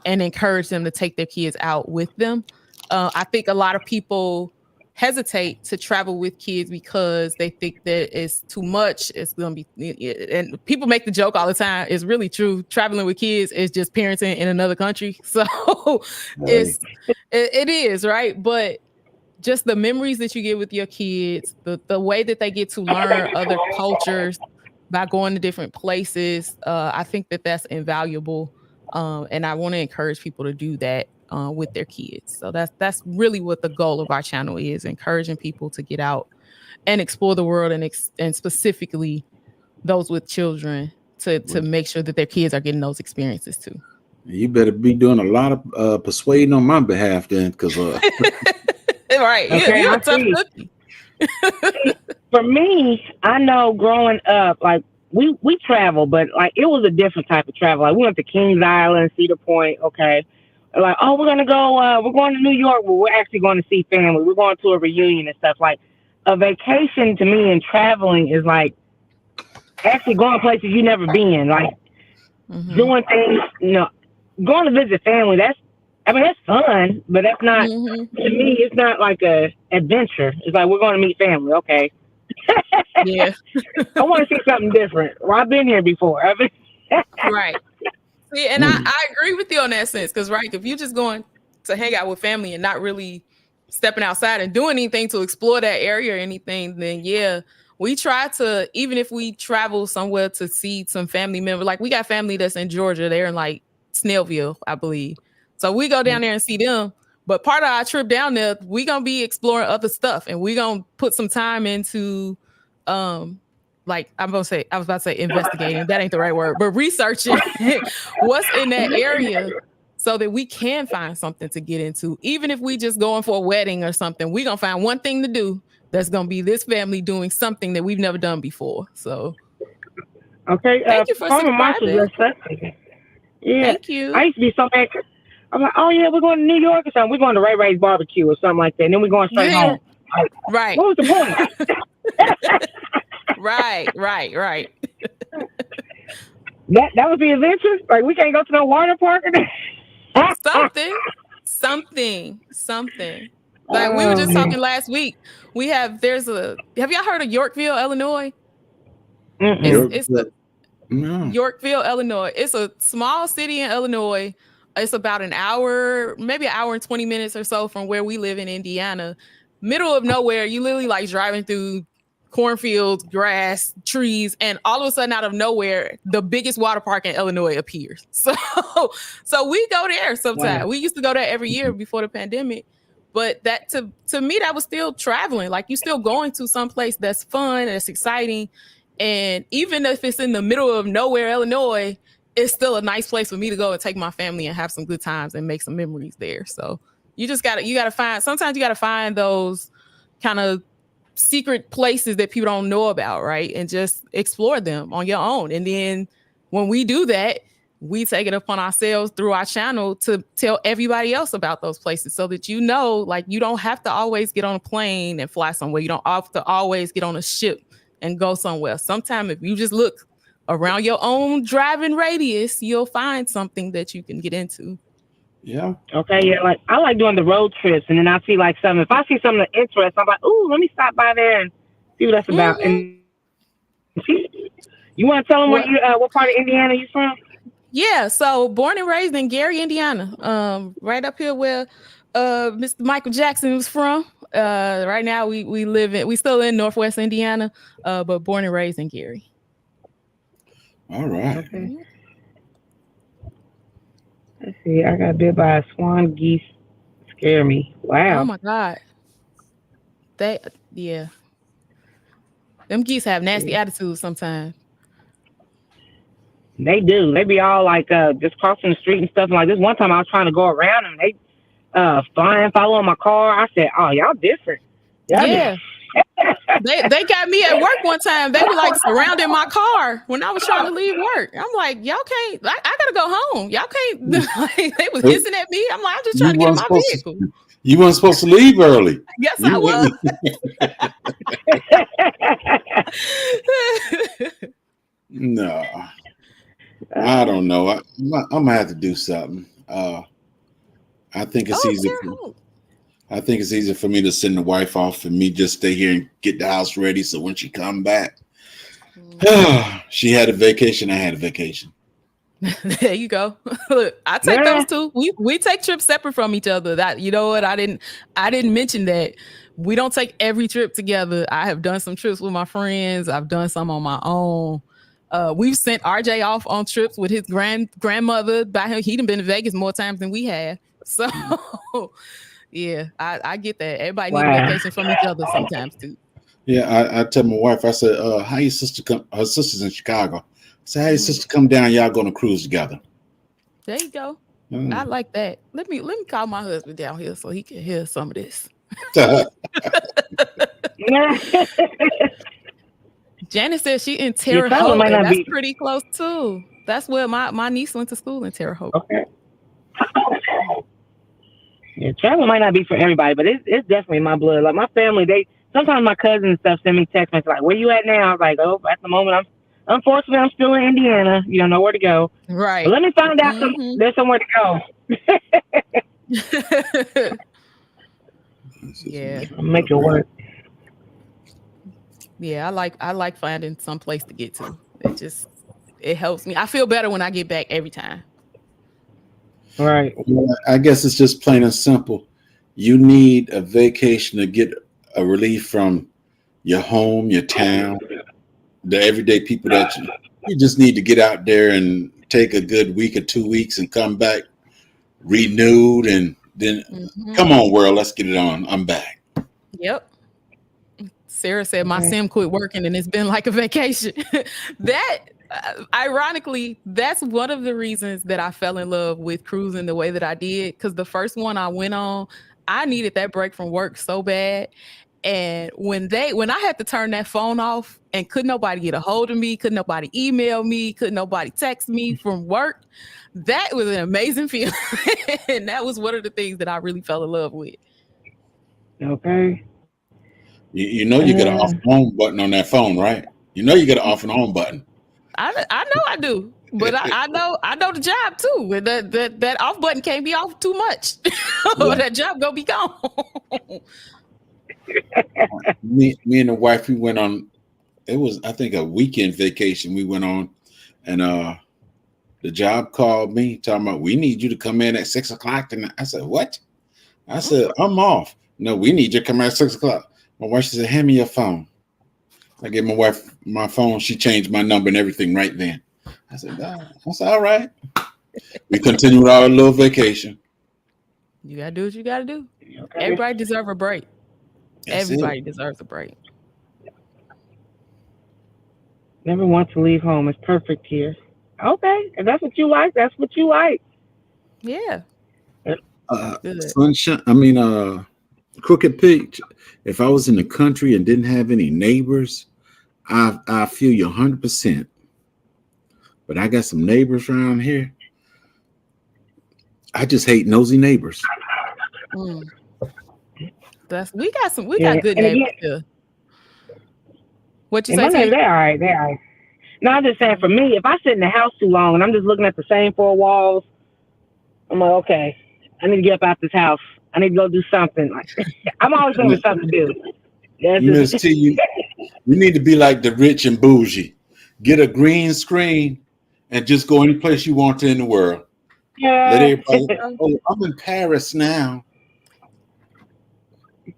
and encourage them to take their kids out with them. I think a lot of people hesitate to travel with kids because they think that it's too much. It's going to be, and people make the joke all the time. It's really true. Traveling with kids is just parenting in another country. So it is, right? But just the memories that you get with your kids, the way that they get to learn other cultures by going to different places, I think that that's invaluable. And I want to encourage people to do that with their kids. So that's really what the goal of our channel is, encouraging people to get out and explore the world and specifically those with children to make sure that their kids are getting those experiences too. You better be doing a lot of persuading on my behalf then, because right, Okay, you're I a tough see. cookie. For me, I know growing up, like we travel, but like it was a different type of travel. Like we went to Kings Island, Cedar Point. Okay, like oh we're gonna go, we're going to New York. Well, we're actually going to see family. We're going to a reunion and stuff. Like a vacation to me and traveling is like actually going places you never been. Like doing things, going to visit family. That's fun, but that's not to me. It's not like a adventure. It's like we're going to meet family. Okay, Yeah. I want to see something different. Well, I've been here before. Right. See, and I agree with you on that sense, because right, if you're just going to hang out with family and not really stepping outside and doing anything to explore that area or anything, then yeah, we try to, even if we travel somewhere to see some family members, like we got family that's in Georgia, they're in like Snellville, I believe. So we go down there and see them. But part of our trip down there, we gonna be exploring other stuff, and we gonna put some time into like I was about to say investigating. That ain't the right word, but researching what's in that area so that we can find something to get into. Even if we just going for a wedding or something, we gonna find one thing to do that's gonna be this family doing something that we've never done before. So okay, thank you for subscribing. Yeah, Thank you. I used to be so mad. I'm like, oh yeah, we're going to New York or something. We're going to Ray Ray's barbecue or something like that, and then we're going straight home. Like, right. What was the point? Right. That was the adventure. Like we can't go to no water park or something. Like we were just talking last week. Have y'all heard of Yorkville, Illinois? It's Yorkville, Illinois. It's a small city in Illinois. It's about an hour, maybe an hour and 20 minutes or so from where we live in Indiana. Middle of nowhere. You literally like driving through cornfields, grass, trees, and all of a sudden out of nowhere, the biggest water park in Illinois appears. So we go there sometimes. Wow. We used to go there every year before the pandemic. But that to me, that was still traveling. Like you still going to some place that's fun, that's exciting. And even if it's in the middle of nowhere, Illinois, it's still a nice place for me to go and take my family and have some good times and make some memories there. So you gotta find those kind of secret places that people don't know about, right? And just explore them on your own. And then when we do that, we take it upon ourselves through our channel to tell everybody else about those places so that like you don't have to always get on a plane and fly somewhere. You don't have to always get on a ship and go somewhere. Sometimes if you just look around your own driving radius, you'll find something that you can get into. Yeah. Okay. Yeah. Like I like doing the road trips, and then I see like something. If I see something that interests, I'm like, ooh, let me stop by there and see what that's about. And you want to tell them what part of Indiana you from? Yeah. So born and raised in Gary, Indiana. Right up here where Mr. Michael Jackson was from. Right now we still in Northwest Indiana, but born and raised in Gary. All right. Okay. Let's see. I got bit by a swan geese. Scare me. Wow. Oh my God. Them geese have nasty attitudes sometimes. They do. They be all like just crossing the street and stuff. Like this one time I was trying to go around them. They following my car. I said, "Oh, y'all different." Yeah. They got me at work one time. They were like surrounding my car when I was trying to leave work. I'm like, y'all can't. I gotta go home. Y'all can't. Like, they was hissing at me. I'm like, I'm just trying to get in my vehicle. You weren't supposed to leave early. Yes, I was. No, I don't know. I'm gonna have to do something. I think it's easy. I think it's easier for me to send the wife off and me just stay here and get the house ready. So when she come back, she had a vacation. I had a vacation. There you go. Look, I take those too. We take trips separate from each other. That, you know what? I didn't mention that we don't take every trip together. I have done some trips with my friends. I've done some on my own. We've sent RJ off on trips with his grandmother. By him, he'd been to Vegas more times than we have. So. Yeah, I get that. Everybody needs a vacation from each other sometimes too. Yeah, I tell my wife, I said, how your sister come? Her sister's in Chicago. I said, how your Mhm. sister come down? Y'all going to cruise together? There you go. I Mm. like that. Let me call my husband down here so he can hear some of this. Janice says she in Your Terre travel Haute, might and not that's be pretty close too. That's where my niece went to school in Terre Haute. okay. Yeah, travel might not be for everybody, but it's definitely my blood. Like my family, they sometimes my cousins and stuff send me text messages like, "Where you at now?" I was like, "Oh, at the moment, unfortunately I'm still in Indiana. You don't know where to go, but Right. let me find out Mm-hmm. there's somewhere to go. Yeah. I'll make it work." Yeah, I like finding some place to get to. It helps me. I feel better when I get back every time. Right. Yeah, I guess it's just plain and simple. You need a vacation to get a relief from your home, your town, the everyday people that you just need to get out there and take a good week or 2 weeks and come back renewed and then Mm-hmm. come on world, let's get it on. I'm back. Yep. Sarah said my Okay. sim quit working and it's been like a vacation. That ironically, that's one of the reasons that I fell in love with cruising the way that I did. Because the first one I went on, I needed that break from work so bad. And when I had to turn that phone off and could nobody get a hold of me, could nobody email me, could nobody text me from work, that was an amazing feeling. And that was one of the things that I really fell in love with. Okay. You know you got an off and on button on that phone, right? You know you got an off and on button. I know I do, but I know the job too. And that off button can't be off too much, or Yeah. that job gonna be gone. Me and the wife, we went on, it was I think a weekend vacation we went on, and the job called me talking about we need you to come in at 6 o'clock tonight. I said, what? I said, I'm off. No, we need you to come in at 6 o'clock. My wife said, hand me your phone. I gave my wife my phone. She changed my number and everything right then. I said, all right. We continued our little vacation. You gotta do what you gotta do. Okay. Everybody deserves a break. That's it. Everybody deserves a break. Never want to leave home. It's perfect here. Okay. If that's what you like, that's what you like. Yeah, good. Sunshine. I mean, Crooked Peak. If I was in the country and didn't have any neighbors, I feel you 100%. But I got some neighbors around here. I just hate nosy neighbors. Mm. We Yeah. got good And again, neighbors here. What you and say, my neighbors, T? they're all right. They're all right. No, I'm just saying, for me, if I sit in the house too long and I'm just looking at the same four walls, I'm like, okay, I need to get up out this house. I need to go do something. Like, I'm always looking for something to do. That's Miss just, T, you need to be like the rich and bougie. Get a green screen and just go any place you want to in the world. Let yeah. everybody, oh, I'm in Paris now.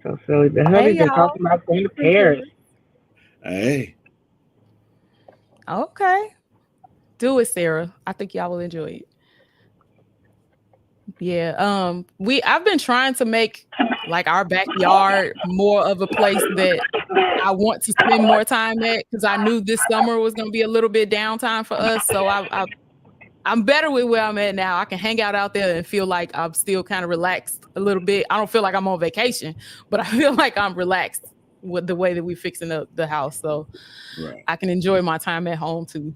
So silly. The Hey hubby's been y'all. talking about going to Hey, Paris. Paris. Hey, Okay. Do it, Sarah. I think y'all will enjoy it. Yeah. I've been trying to make like our backyard more of a place that I want to spend more time at because I knew this summer was gonna be a little bit downtime for us. So I'm better with where I'm at now. I can hang out there and feel like I'm still kind of relaxed a little bit. I don't feel like I'm on vacation, but I feel like I'm relaxed with the way that we're fixing the house. So right. I can enjoy my time at home too.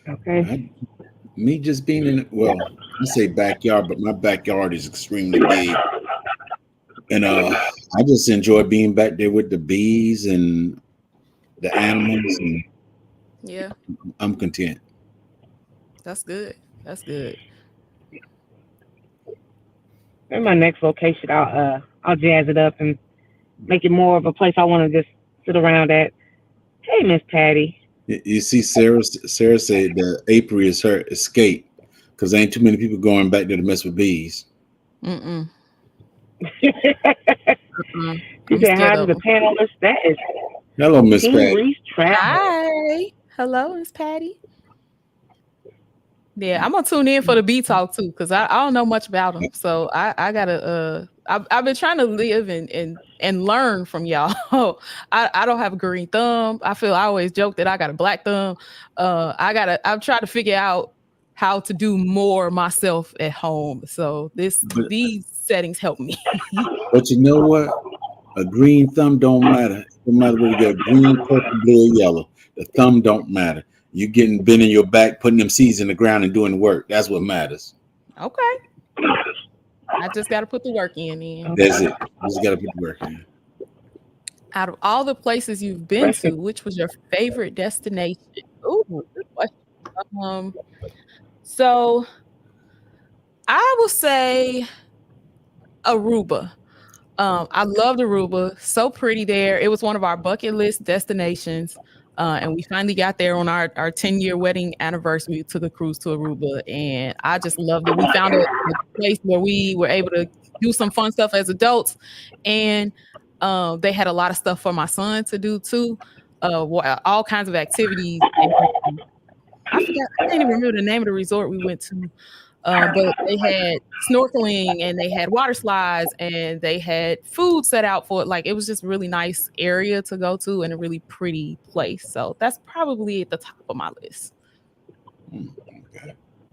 Okay. Me just being in, well, I say backyard, but my backyard is extremely big. And I just enjoy being back there with the bees and the animals, and Yeah, I'm content. that's good. That's good. In my next location, I'll jazz it up and make it more of a place I want to just sit around at. Hey, Miss Patty. You see, Sarah said that April is her escape because ain't too many people going back there to mess with bees. Mm-mm. She I'm said scared hi to of the them. panelists. That is Hello, Miss Team Patty. Reese Travel. Hi. Hello, Miss Patty. Yeah, I'm gonna tune in for the B talk too, because I don't know much about them. So I gotta I've been trying to live and learn from y'all. I don't have a green thumb. I always joke that I got a black thumb. I'm trying to figure out how to do more myself at home. So these settings help me. But you know what? A green thumb don't matter. No matter whether you get green, purple, blue, or yellow. The thumb don't matter. You getting bending your back, putting them seeds in the ground and doing the work. That's what matters. Okay. I just got to put the work in. That's it. You just got to put the work in. Out of all the places you've been to, which was your favorite destination? Ooh, good question. So I will say Aruba. I loved Aruba. So pretty there. It was one of our bucket list destinations. And we finally got there on our 10-year wedding anniversary. We took a cruise to Aruba, and I just loved it. We found a place where we were able to do some fun stuff as adults, and they had a lot of stuff for my son to do too. All kinds of activities. And I can't even remember the name of the resort we went to. But they had snorkeling and they had water slides and they had food set out for it. Like, it was just a really nice area to go to and a really pretty place. So that's probably at the top of my list.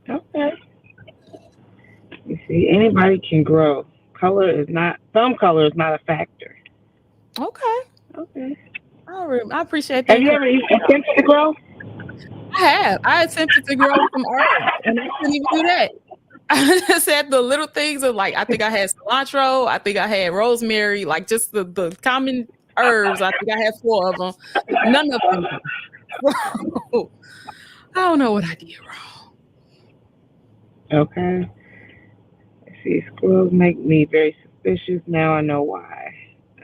Okay. You see, anybody can grow. Thumb color is not a factor. Okay. I appreciate that. Have you ever attempted to grow? I attempted to grow some herbs, and I couldn't even do that. I just had the little things of, like, I think I had cilantro, I think I had rosemary, like just the common herbs. I think I had 4 of them. None of them. I don't know what I did wrong. Okay. See, squirrels make me very suspicious. Now I know why.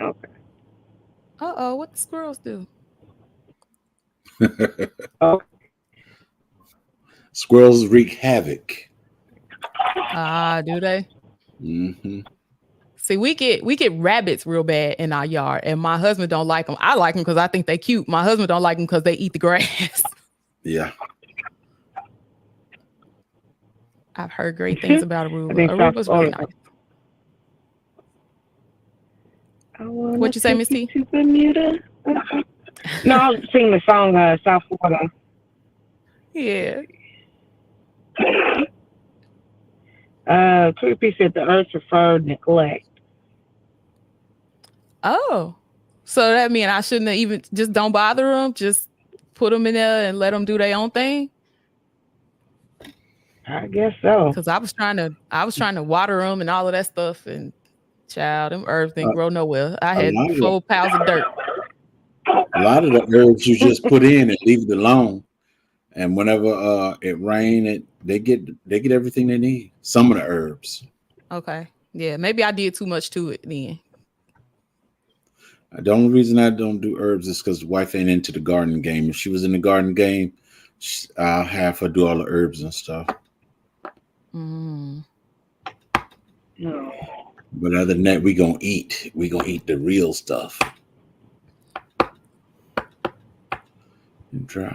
Okay. What the squirrels do? Oh. Squirrels wreak havoc. Do they? Mm-hmm. See, we get rabbits real bad in our yard, and my husband don't like them. I like them because I think they cute. My husband don't like them because they eat the grass. Yeah. I've heard great things about Aruba. Aruba's really nice. What'd you say, Miss T? Bermuda? No, I was singing the song South Florida. Yeah. Creepy said the earth preferred neglect. Oh, so that means I shouldn't have even just don't bother them. Just put them in there and let them do their own thing. I guess so. Because I was trying to water them and all of that stuff, and child, them herbs didn't grow nowhere. I had 4 pounds of dirt. A lot of the herbs you just put in and leave it alone, and whenever it rains, they get everything they need. Some of the herbs. Okay, yeah, maybe I did too much to it then. The only reason I don't do herbs is because the wife ain't into the garden game. If she was in the garden game, I'll have her do all the herbs and stuff. Mm. No. But other than that, we gonna eat the real stuff.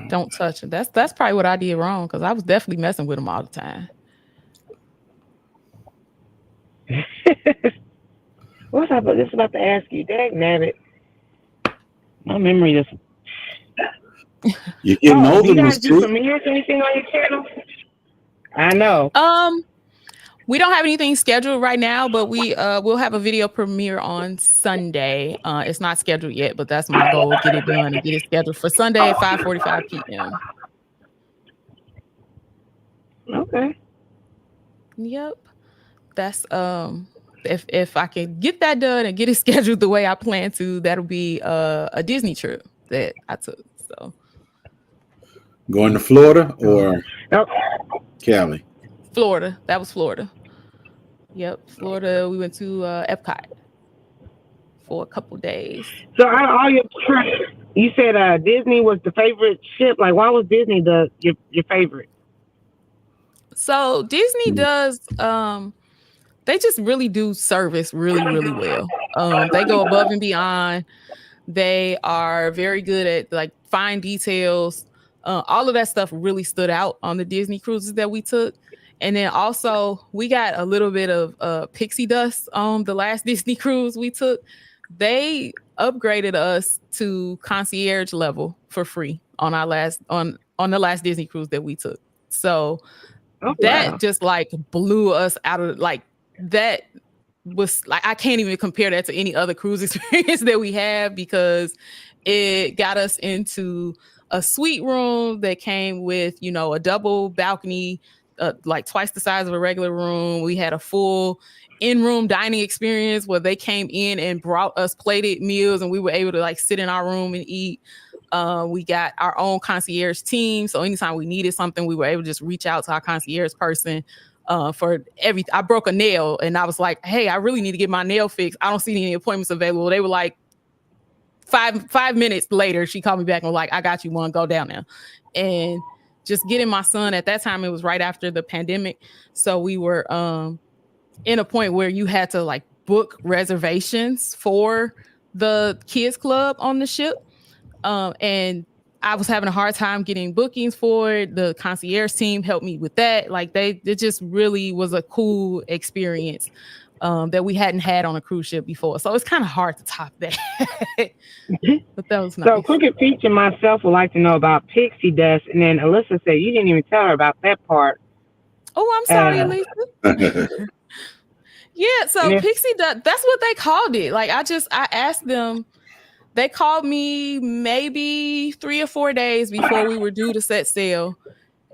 Don't touch it. That's probably what I did wrong, because I was definitely messing with them all the time. What was I just about to ask you? Dang nabbit. My memory just. You're getting older, do you guys Miss do T. premieres or anything on your channel? I know. We don't have anything scheduled right now, but we'll have a video premiere on Sunday. It's not scheduled yet, but that's my goal: get it done and get it scheduled for Sunday at 5:45 p.m. Okay. Yep. That's if I can get that done and get it scheduled the way I plan to, that'll be a Disney trip that I took. So going to Florida or Cali? Florida. That was Florida. Yep, Florida. We went to Epcot for a couple days. So out of all your trips, you said Disney was the favorite ship. Like, why was Disney your favorite? So Disney does they just really do service really, really well. They go above and beyond. They are very good at, like, fine details. All of that stuff really stood out on the Disney cruises that we took. And then also we got a little bit of pixie dust on the last Disney cruise we took. They upgraded us to concierge level for free on our last on the last Disney cruise that we took. So that just like blew us out of like that was like I can't even compare that to any other cruise experience that we have because it got us into a suite room that came with, you know, a double balcony, like twice the size of a regular room. We had a full in-room dining experience where they came in and brought us plated meals and we were able to like sit in our room and eat. We got our own concierge team. So anytime we needed something, we were able to just reach out to our concierge person for everything. I broke a nail and I was like, hey, I really need to get my nail fixed. I don't see any appointments available. They were like, five minutes later, she called me back and was like, I got you one, go down there. And just getting my son at that time, it was right after the pandemic. So we were in a point where you had to like book reservations for the kids club on the ship. And I was having a hard time getting bookings for it. The concierge team helped me with that. Like it just really was a cool experience that we hadn't had on a cruise ship before. So it's kind of hard to top that. But that was nice. So Crooked Peach and myself would like to know about pixie dust. And then Alyssa said you didn't even tell her about that part. Oh, I'm sorry, Alyssa. Yeah, so pixie dust, that's what they called it. Like I asked them, they called me maybe 3 or 4 days before we were due to set sail.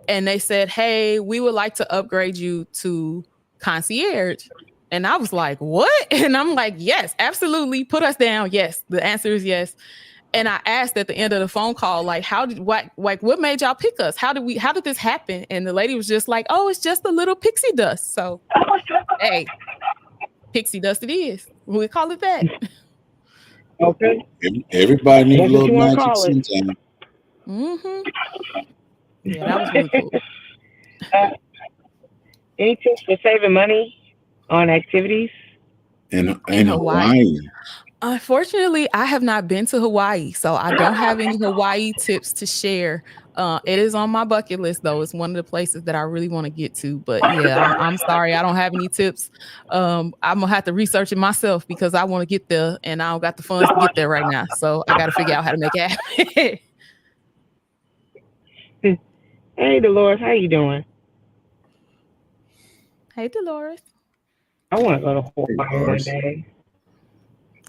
And they said, hey, we would like to upgrade you to concierge. And I was like, what? And I'm like, yes, absolutely. Put us down. Yes. The answer is yes. And I asked at the end of the phone call, like, what made y'all pick us? How did this happen? And the lady was just like, oh, it's just a little pixie dust. So, hey, pixie dust it is. We call it that. Okay. Everybody needs a little magic sometimes. Mm-hmm. Yeah, that was really cool. Any tips for saving money on activities in Hawaii? Unfortunately, I have not been to Hawaii, so I don't have any Hawaii tips to share. It is on my bucket list, though. It's one of the places that I really want to get to. But yeah, I'm sorry, I don't have any tips. I'm gonna have to research it myself because I want to get there, and I don't got the funds to get there right now. So I got to figure out how to make it happen. Hey, Dolores, how you doing? Hey, Dolores. I want to go to Hawaii one day.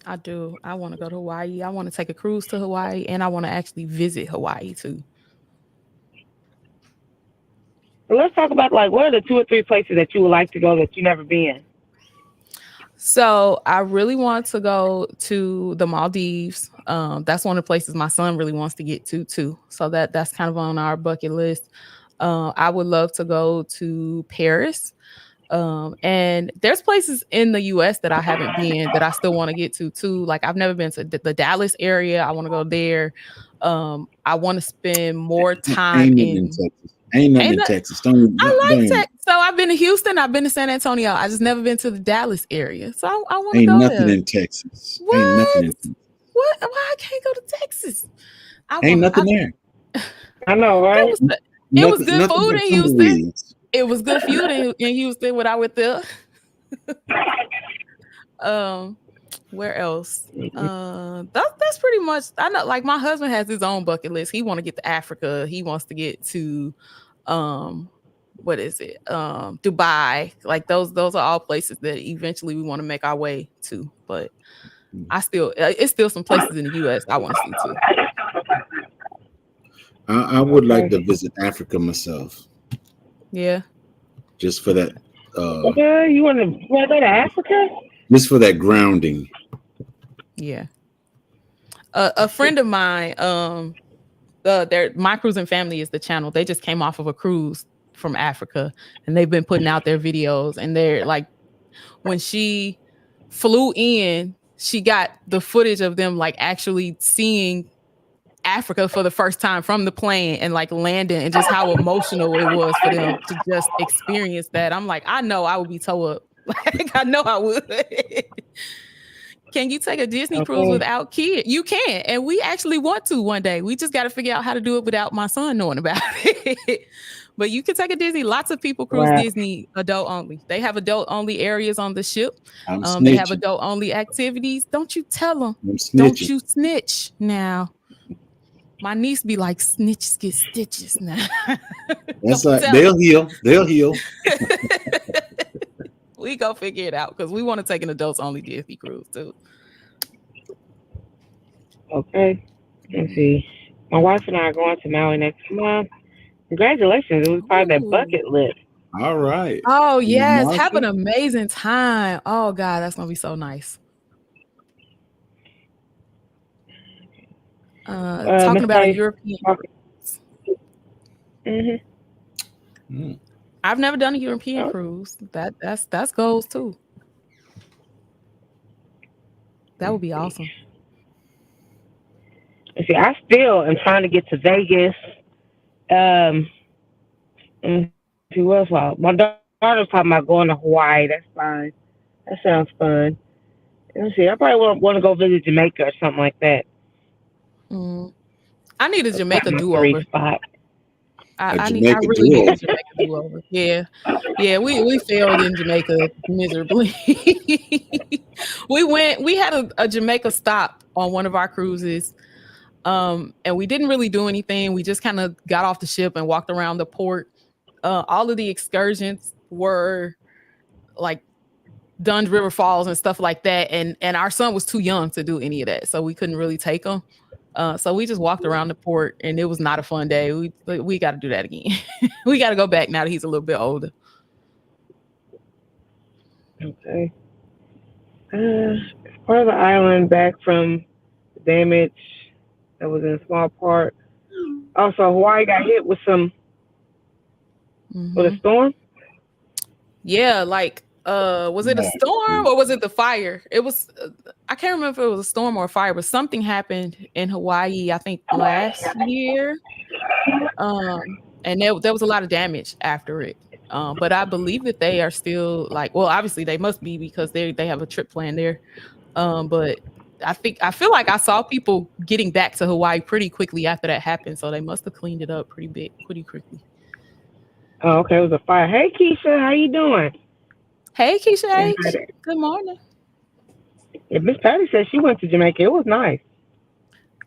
I do. I want to go to Hawaii. I want to take a cruise to Hawaii, and I want to actually visit Hawaii too. Well, let's talk about like what are the 2 or 3 places that you would like to go that you've never been? So I really want to go to the Maldives. That's one of the places my son really wants to get to too. So that's kind of on our bucket list. I would love to go to Paris. And there's places in the US that I haven't been that I still want to get to too. Like I've never been to the Dallas area. I want to go there. I want to spend more time in Texas. Ain't nothing in Texas. I like Texas. So I've been to Houston. I've been to San Antonio. I just never been to the Dallas area. So I want to go there. Ain't nothing in Texas. What? Ain't nothing in Texas. What? Why I can't go to Texas? Ain't nothing there. I know, right? It was good food in Houston. It was good food in Houston when I went there. Where else? That's pretty much. I know. Like my husband has his own bucket list. He want to get to Africa. He wants to get to, what is it? Dubai. Like those are all places that eventually we want to make our way to. But it's still some places in the U.S. I want to see too. I would like to visit Africa myself. Yeah. Just for that. You want to go to Africa? Just for that grounding. Yeah. A friend of mine, my cruising family is the channel. They just came off of a cruise from Africa, and they've been putting out their videos. And they're like, when she flew in, she got the footage of them like actually seeing Africa for the first time from the plane and like landing, and just how emotional it was for them to just experience that. I'm like, I know I would be towed up. Like I know I would. Can you take a Disney Okay. cruise without kids? You can, and we actually want to one day. We just got to figure out how to do it without my son knowing about it. But you can take a Disney. Lots of people cruise Wow. Disney adult only. They have adult only areas on the ship. I'm They have snitching. adult only activities. Don't you tell them. I'm Don't snitching. you snitch now. My niece be like, snitches get stitches now. That's Don't like tell they'll heal. They'll heal. We go figure it out because we want to take an adults only Disney cruise too. Okay. Let's see. My wife and I are going to Maui next month. Congratulations. It was part of that Ooh. bucket list. All right. Oh yes, Marsha? have an amazing time. Oh God, that's gonna be so nice. Talking Miss about a Patty. European. I've never done a European cruise. That's goals too. That would be awesome. See, I still am trying to get to Vegas. And see what else? My daughter's talking about going to Hawaii. That's fine. That sounds fun. Let's see. I probably want to go visit Jamaica or something like that. I need a Jamaica My do-over. three spot. I really need a Jamaica do-over. Yeah, we failed in Jamaica miserably. We had a Jamaica stop on one of our cruises, and we didn't really do anything. We just kind of got off the ship and walked around the port. All of the excursions were like Dunn's River Falls and stuff like that, and our son was too young to do any of that, so we couldn't really take him. So we just walked around the port, and it was not a fun day. We got to do that again. We got to go back now that he's a little bit older. Okay. Part of the island back from damage that was in a small part. Also, Hawaii got hit with with a storm. Yeah, like was it a storm or was it the fire? It was I can't remember if it was a storm or a fire, but something happened in Hawaii, I think last year. And there was a lot of damage after it. But I believe that they are still obviously they must be because they have a trip planned there. But I feel like I saw people getting back to Hawaii pretty quickly after that happened. So they must have cleaned it up pretty quickly. Oh, okay. It was a fire. Hey, Keisha, how you doing? Hey, Keisha H. Good morning. Yeah, Miss Patty said she went to Jamaica. It was nice.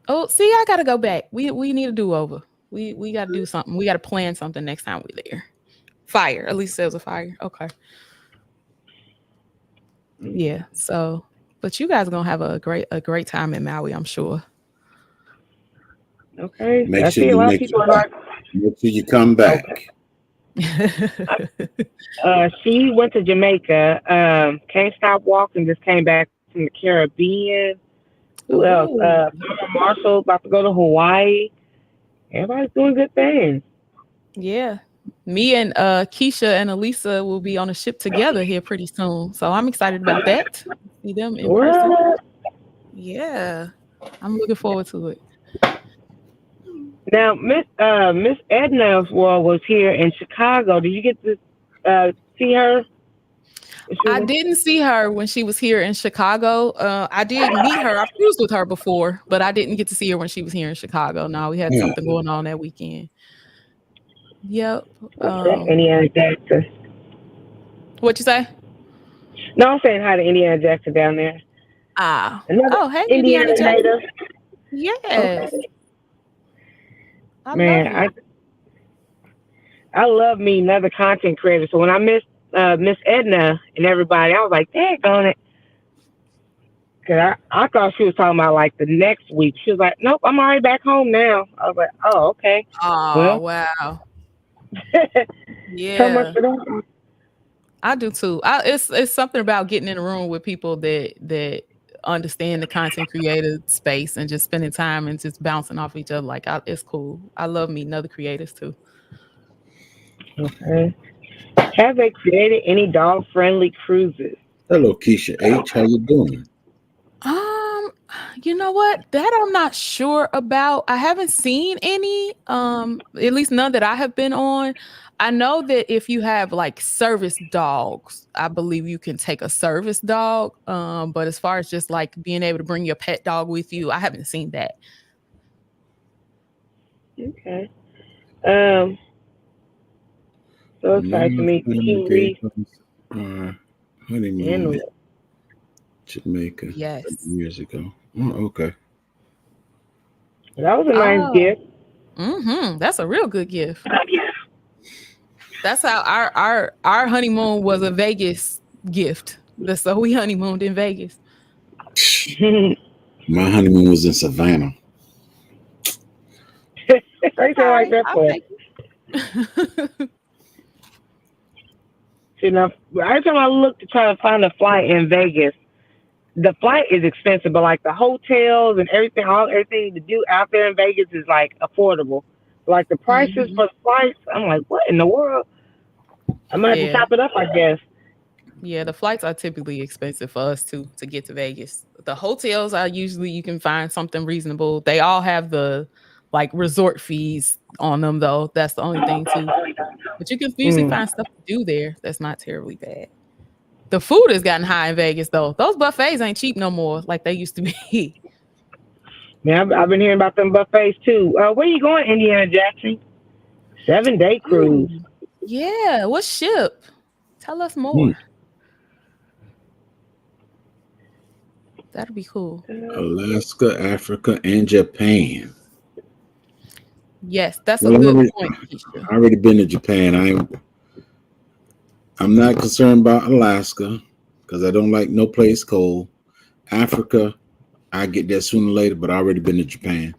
Oh, see, I gotta go back. We need a do-over. We gotta do something. We gotta plan something next time we're there. Fire. At least there's a fire. Okay. Yeah. So, but you guys are gonna have a great time in Maui, I'm sure. Okay. Make sure you come back. Okay. She went to Jamaica. Can't Stop Walking just came back from the Caribbean. Who else? Marshall about to go to Hawaii. Everybody's doing good things. Yeah. Me and Keisha and Elisa will be on a ship together here pretty soon. So I'm excited about that. See them in person. Yeah. I'm looking forward to it. Now, Miss Edna was here in Chicago. Did you get to see her? I didn't see her when she was here in Chicago. I did meet her. I've cruised with her before, but I didn't get to see her when she was here in Chicago. No, we had something going on that weekend. Yep. Indiana Jackson. What you say? No, I'm saying hi to Indiana Jackson down there. Hey, Indiana Jackson. Yes. Okay. Man, I love meeting other content creators. So when I missed Miss Edna and everybody, I was like, dang on it. Cause I thought she was talking about like the next week. She was like, nope, I'm already back home now. I was like, oh, okay. Oh, wow. Yeah. So much for that. I do too. It's something about getting in a room with people that understand the content creator space and just spending time and just bouncing off each other. Like it's cool. I love meeting other creators too. Okay. Have they created any dog-friendly cruises? Hello, Keisha H. How you doing? You know what? That I'm not sure about. I haven't seen any, at least none that I have been on. I know that if you have like service dogs, I believe you can take a service dog. But as far as just like being able to bring your pet dog with you, I haven't seen that. Okay. Um, so excited to meet King Reese honeymoon in and Jamaica Yes. years ago. Oh, okay. that was a nice Oh, gift. that's a real good gift. That's how our honeymoon was a Vegas gift. So we honeymooned in Vegas. My honeymoon was in Savannah. I feel like that I'll for. take it. See, now, every time I look to try to find a flight in Vegas, the flight is expensive, but like the hotels and everything, everything to do out there in Vegas is like affordable. Like the prices Mhm. for the flights, I'm like, what in the world? I'm gonna have to Yeah. top it up, I guess. Yeah, the flights are typically expensive for us too to get to Vegas. The hotels are usually you can find something reasonable. They all have the like resort fees on them though. That's the only thing too. But you can usually Mm. find stuff to do there that's not terribly bad. The food has gotten high in Vegas though. Those buffets ain't cheap no more like they used to be. Man, I've been hearing about them buffets too. Where you going, Indiana Jackson? 7 day cruise. Ooh. Yeah, what ship? Tell us Hmm. more. That'd be cool. Alaska, Africa, and Japan. Yes, that's a Well, good point, Keisha. I already been to Japan. I'm not concerned about Alaska because I don't like no place cold. Africa, I get there sooner or later, but I already been to Japan.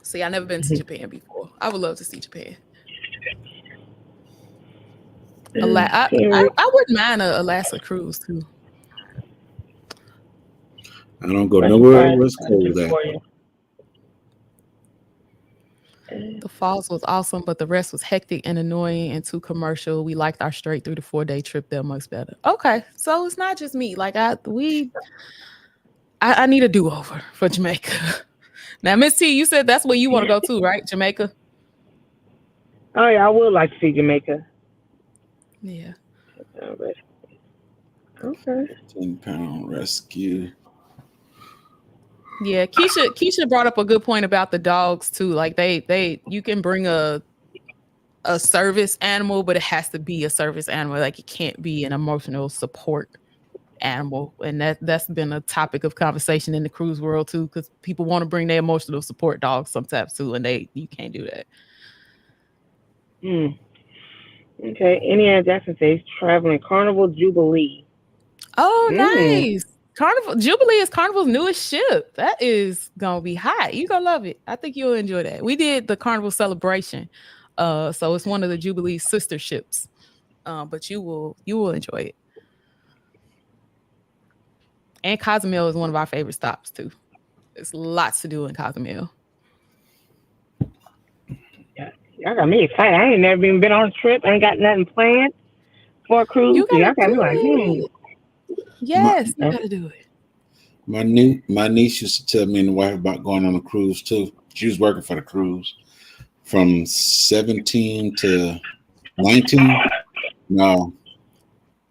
See, I never been to Japan before. I would love to see Japan. I wouldn't mind a Alaska cruise too. I don't go Let's nowhere find where it's something cold at. for you. The falls was awesome, but the rest was hectic and annoying and too commercial. We liked our straight 3 to 4 day trip there much better. Okay, so it's not just me. Like I need a do over for Jamaica. Now, Miss T, you said that's where you want to go to, right? Jamaica. Oh yeah, I would like to see Jamaica. Yeah. Okay. 10-pound rescue. Yeah, Keisha brought up a good point about the dogs too. Like you can bring a service animal, but it has to be a service animal. Like it can't be an emotional support animal. And that's been a topic of conversation in the cruise world too, because people want to bring their emotional support dogs sometimes too, and you can't do that. Okay. Indiana Jackson says traveling Carnival Jubilee. Oh, Mm. nice. Carnival Jubilee is Carnival's newest ship. That is gonna be hot. You're gonna love it. I think you'll enjoy that. We did the Carnival celebration. So it's one of the Jubilee sister ships. But you will enjoy it. And Cozumel is one of our favorite stops too. There's lots to do in Cozumel. Yeah, y'all got me excited. I ain't never even been on a trip. I ain't got nothing planned for a cruise. You So gotta y'all got me do like, it. My Yes, you gotta do it. my niece used to tell me and the wife about going on a cruise too. She was working for the cruise from 17 to 19. No,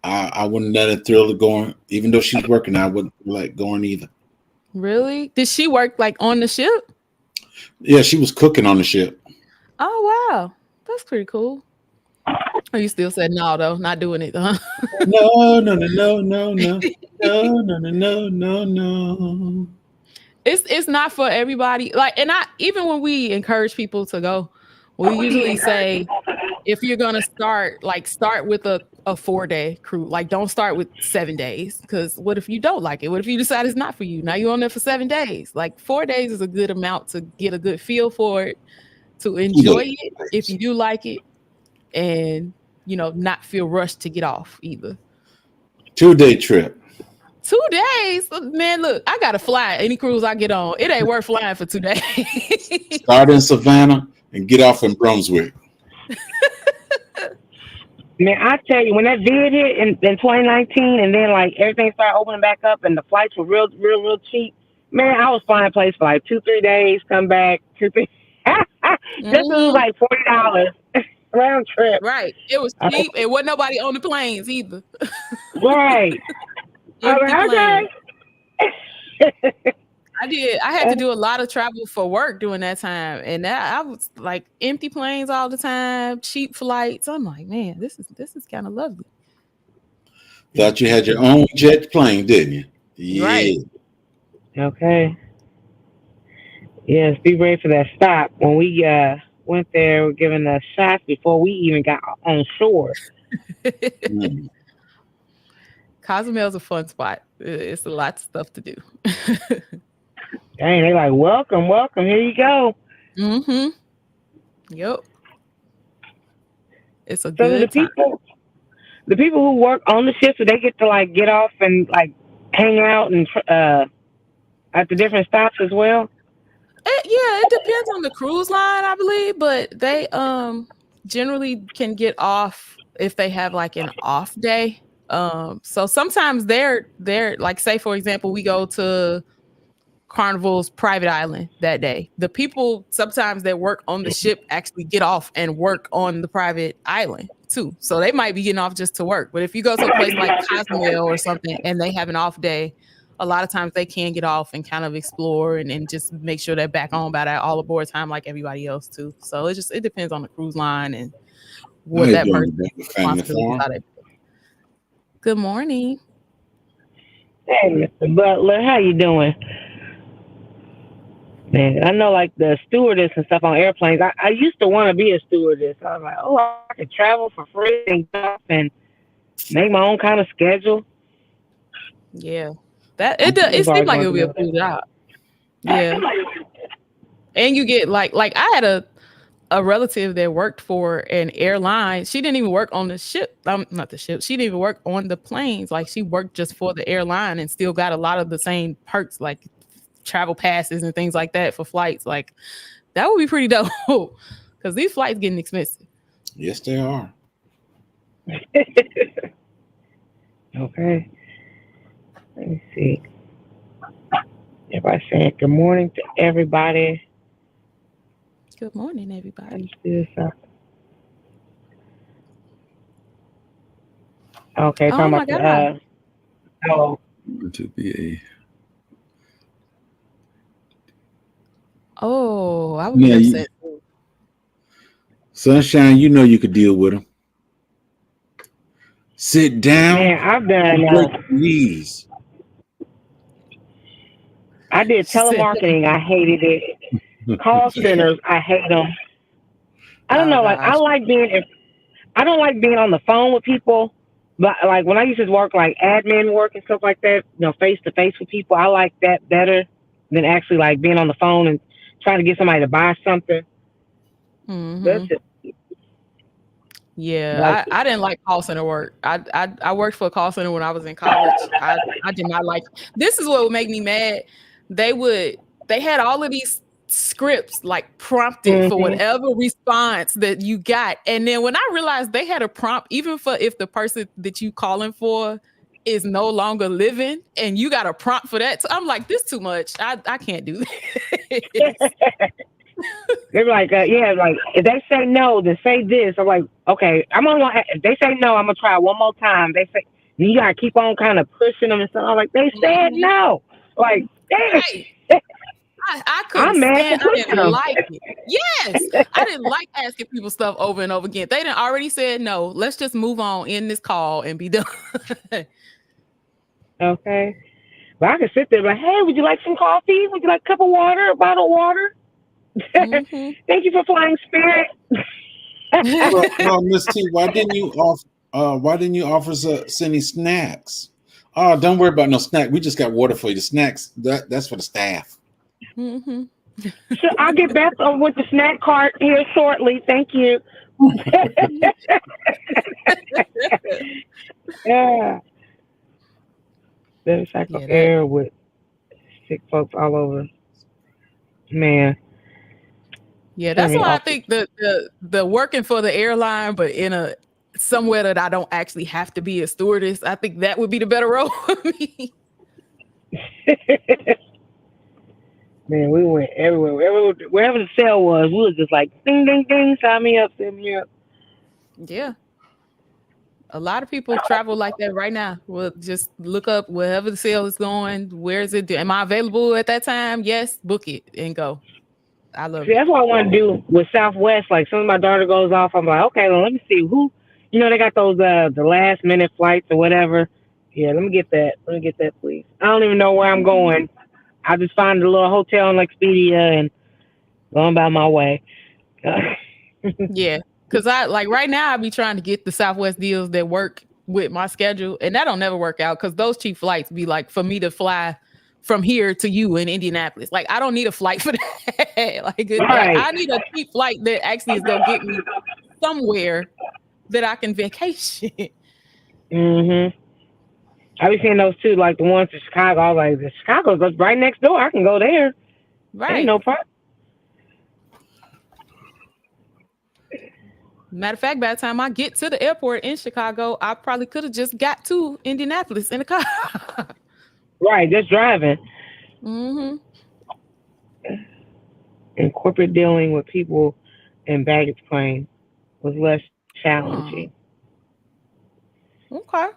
I wouldn't let it thrill her going. Even though she's working, I wouldn't like going either. Really? Did she work like on the ship? Yeah, she was cooking on the ship. Oh wow. That's pretty cool. Oh, you still said no though, not doing it, huh? No, no, no, no, no, no, no, no, no, no, no. It's not for everybody. Like, and I even when we encourage people to go, we usually say if you're gonna start with a 4 day cruise. Like, don't start with 7 days. Because what if you don't like it? What if you decide it's not for you? Now you're on there for 7 days. Like 4 days is a good amount to get a good feel for it, to enjoy it if you do like it, and not feel rushed to get off either. 2-day trip. 2 days, man. Look, I gotta fly any cruise I get on. It ain't worth flying for 2 days. Start in Savannah and get off in Brunswick. man, I tell you, when that vid hit in 2019, and then like everything started opening back up, and the flights were real cheap. Man, I was flying place for like 2-3 days, come back 2-3. Just it was Mhm. like $40 round trip. Right. It was I cheap. It wasn't nobody on the planes either. right. I was Empty plane. like, okay. I had to do a lot of travel for work during that time. And that I was like empty planes all the time, cheap flights. I'm like, man, this is kind of lovely. Thought you had your own jet plane, didn't you? Yeah. Right. Okay. Yes, be ready for that stop. When we went there, we're giving us shots before we even got on shore. Mm. Cozumel's a fun spot. It's a lot of stuff to do. Dang, they like, welcome, welcome. Here you go. Mm-hmm. Yep. It's a So good time. the people who work on the ship, do they get to like get off and like hang out and at the different stops as well? It depends on the cruise line, I believe, but they generally can get off if they have like an off day. So sometimes they're like, say for example, we go to Carnival's private island that day. The people sometimes that work on the ship actually get off and work on the private island too. So they might be getting off just to work. But if you go to a place like Cozumel or something and they have an off day, a lot of times they can get off and kind of explore and just make sure they're back on by that all aboard time like everybody else too. So it depends on the cruise line and what that person's responsibilities are. Good morning. Hey, Mr. Butler, how you doing? Man, I know like the stewardess and stuff on airplanes. I used to want to be a stewardess. I was like, oh, I could travel for free and stuff and make my own kind of schedule. Yeah, it seemed like it would be a cool job. Yeah, and you get like I had a relative that worked for an airline. She didn't even work on the ship. Not the ship. She didn't even work on the planes. Like she worked just for the airline and still got a lot of the same perks, like travel passes and things like that for flights. Like that would be pretty dope because these flights getting expensive. Yes, they are. Okay. Let me see. Everybody saying good morning to everybody. Good morning, everybody. Okay, oh my God. To be I would be upset. Sunshine, you know you could deal with them. Sit down. Man, I've done. Please. I did telemarketing. I hated it. Call centers. I hate them. I don't know. Like I don't like being on the phone with people. But like when I used to work like admin work and stuff like that, face to face with people, I like that better than actually like being on the phone and trying to get somebody to buy something. Mm-hmm. That's it. Yeah, I didn't like call center work. I worked for a call center when I was in college. I did not like. This is what would make me mad. They had all of these scripts like prompted for whatever response that you got, and then when I realized they had a prompt even for if the person that you calling for is no longer living, and you got a prompt for that. So I'm like, this too much. I can't do this. They're like, like if they say no, then say this. I'm like, okay, if they say no, I'm gonna try one more time. They say you gotta keep on kind of pushing them and stuff. I'm like, they said no. Like, dang. Right. I couldn't stand. I didn't like it. Yes, I didn't like asking people stuff over and over again. They didn't already said no. Let's just move on in this call and be done. Okay, but I could sit there like, hey, would you like some coffee? Would you like a cup of water, a bottle of water? Mm-hmm. Thank you for flying Spirit. Miss T, why didn't you offer us any snacks? Oh, don't worry about no snack. We just got water for you. The snacks, that's for the staff. Mm-hmm. So I'll get back with the snack cart here shortly. Thank you. Yeah. There's like air with sick folks all over. Man. Yeah, that's why I think the working for the airline, but in somewhere that I don't actually have to be a stewardess, I think that would be the better role for me. Man, we went everywhere. Wherever the sale was, we was just like, ding, ding, ding, sign me up, sign me up. Yeah. A lot of people travel like that right now. We'll just look up wherever the sale is going. Where is it? Am I available at that time? Yes, book it and go. I love See, it. that's what I want to do with Southwest. Like, soon as my daughter goes off, I'm like, okay, well, let me see who, they got those the last minute flights or whatever. Yeah, let me get that. Let me get that, please. I don't even know where I'm going. I just find a little hotel on Expedia and going about my way. Yeah. Cause I like right now I be trying to get the Southwest deals that work with my schedule. And that don't never work out because those cheap flights be like for me to fly from here to you in Indianapolis. Like I don't need a flight for that. Like Right. I need a cheap flight that actually is gonna get me somewhere that I can vacation. Mhm. I be seeing those too, like the ones to Chicago. I was like, the Chicago's right next door. I can go there. Ain't Right. no problem. Matter of fact, by the time I get to the airport in Chicago, I probably could have just got to Indianapolis in a car. Right, just driving. Mm-hmm. And corporate dealing with people and baggage claim was less challenging. Oh, okay.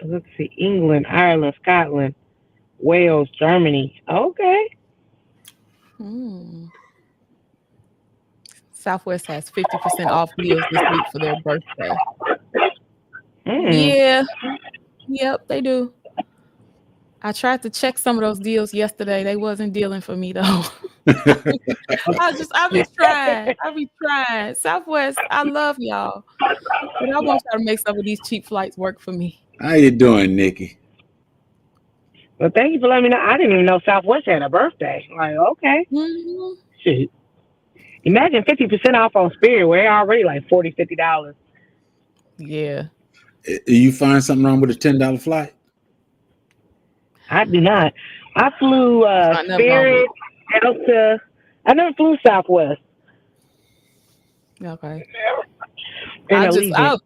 Let's see, England, Ireland, Scotland, Wales, Germany. Okay. Hmm. Southwest has 50% off deals this week for their birthday. Mm. Yeah. Yep, they do. I tried to check some of those deals yesterday. They wasn't dealing for me though. I be trying. I be trying. Southwest, I love y'all. But I want y'all to make some of these cheap flights work for me. How you doing, Nikki? Well, thank you for letting me know. I didn't even know Southwest had a birthday. Like, okay. Mm-hmm. Shit. Imagine 50% off on Spirit where they already like $40, $50. Yeah. You find something wrong with a $10 flight? I do not. I flew Not nothing wrong with Spirit, Delta. I never flew Southwest it. Okay. and I just Allegiant.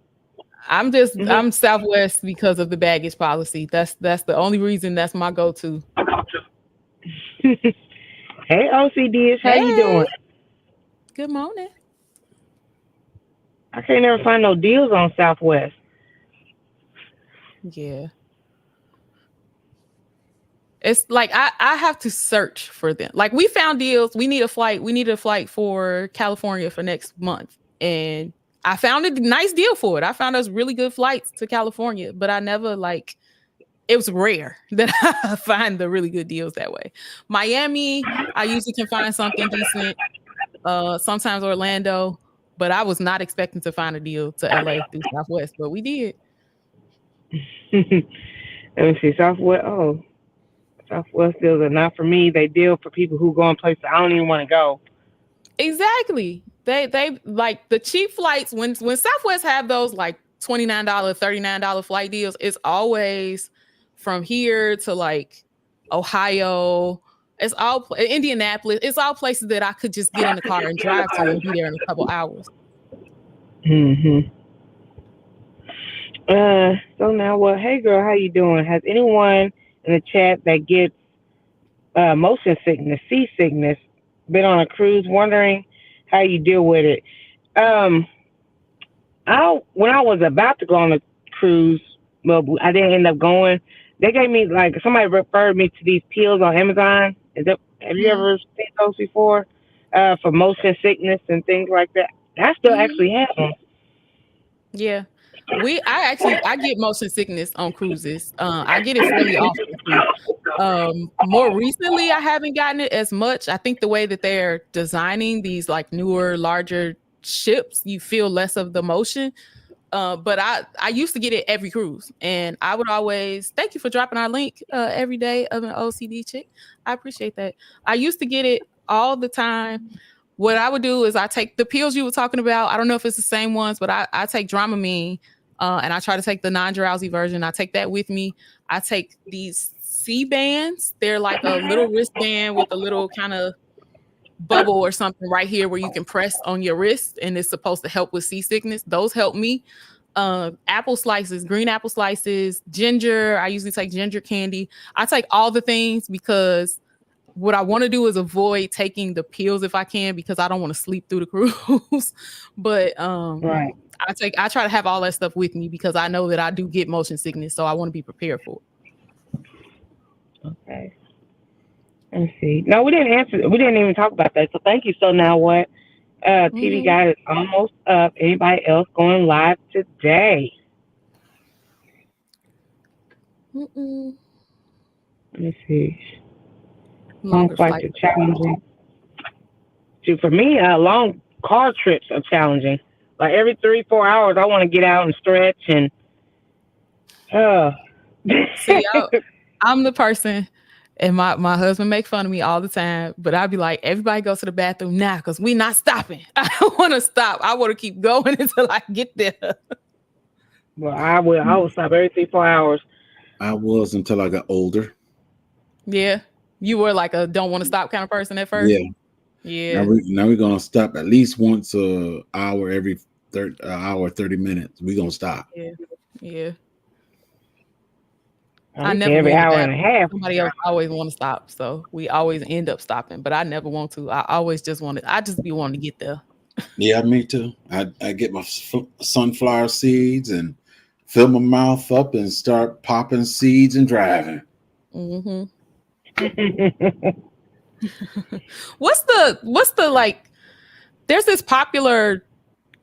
I'm Southwest because of the baggage policy. That's the only reason. That's my go-to. Hey, OCDish, how you Hey, doing? good morning. I can't never find no deals on Southwest. Yeah. It's like I have to search for them. Like we found deals. We need a flight. We need a flight for California for next month. And I found a nice deal for it. I found us really good flights to California, but I never like it was rare that I find the really good deals that way. Miami, I usually can find something decent. Sometimes Orlando, but I was not expecting to find a deal to LA through Southwest, but we did. Let me see. Southwest. Oh, Southwest deals are not for me. They deal for people who go in places I don't even want to go. Exactly. They like the cheap flights when Southwest have those like $29, $39 flight deals, it's always from here to like Ohio. It's all Indianapolis. It's all places that I could just get in the car and drive to and be there in a couple hours. Mm-hmm. So now what? Hey, girl, how you doing? Has anyone in the chat that gets motion sickness, seasickness, been on a cruise? Wondering how you deal with it. Um, I when I was about to go on a cruise, well, I didn't end up going. They gave me like somebody referred me to these pills on Amazon. Have you ever seen those before? For motion sickness and things like that. I still Mm-hmm. actually have them. Yeah. I get motion sickness on cruises. I get it fairly often too. More recently I haven't gotten it as much. I think the way that they're designing these like newer, larger ships, you feel less of the motion. But I used to get it every cruise, and I would always thank you for dropping our link every day of an OCD chick. I appreciate that. I used to get it all the time. What I would do is I take the pills you were talking about. I don't know if it's the same ones, but I take Dramamine, and I try to take the non-drowsy version. I take that with me. I take these C bands. They're like a little wristband with a little kind of bubble or something right here where you can press on your wrist, and it's supposed to help with seasickness. Those help me. apple slices, green apple slices, ginger. I usually take ginger candy. I take all the things because what I want to do is avoid taking the pills if I can, because I don't want to sleep through the cruise. But Right. I try to have all that stuff with me because I know that I do get motion sickness, so I want to be prepared for it. Okay. Let's see. No, we didn't answer. We didn't even talk about that. So thank you. So now what? TV guide is almost up. Anybody else going live today? Let me see. Long flights are challenging. Dude, for me, long car trips are challenging. Like every 3-4 hours, I want to get out and stretch and. See, I'm the person, and my husband make fun of me all the time, but I'd be like, everybody go to the bathroom now because we not stopping. I don't want to stop. I want to keep going until I get there. Well, I will stop every 3-4 hours. I was until I got older. Yeah. You were like a don't want to stop kind of person at first? Yeah. Now we're going to stop at least once an hour every 30 minutes. We're going to stop. Yeah. I never every hour and a half. Somebody else always want to stop, so we always end up stopping. But I never want to. I always just want to. I just be wanting to get there. Yeah, me too. I get my sunflower seeds and fill my mouth up and start popping seeds and driving. What's the like? There's this popular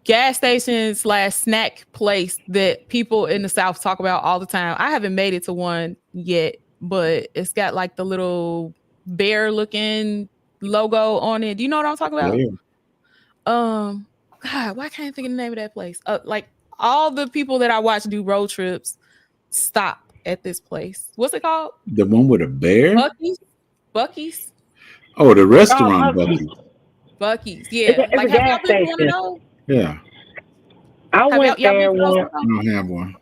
gas station / snack place that people in the South talk about all the time. I haven't made it to one yet, but it's got like the little bear looking logo on it. Do you know what I'm talking about? Yeah. God, why can't I think of the name of that place? Like all the people that I watch do road trips stop at this place. What's it called? The one with a bear? Buc-ee's. Oh, the restaurant Buc-ee's. Yeah. It's like, a gas station. Yeah. I went there once. I don't have one.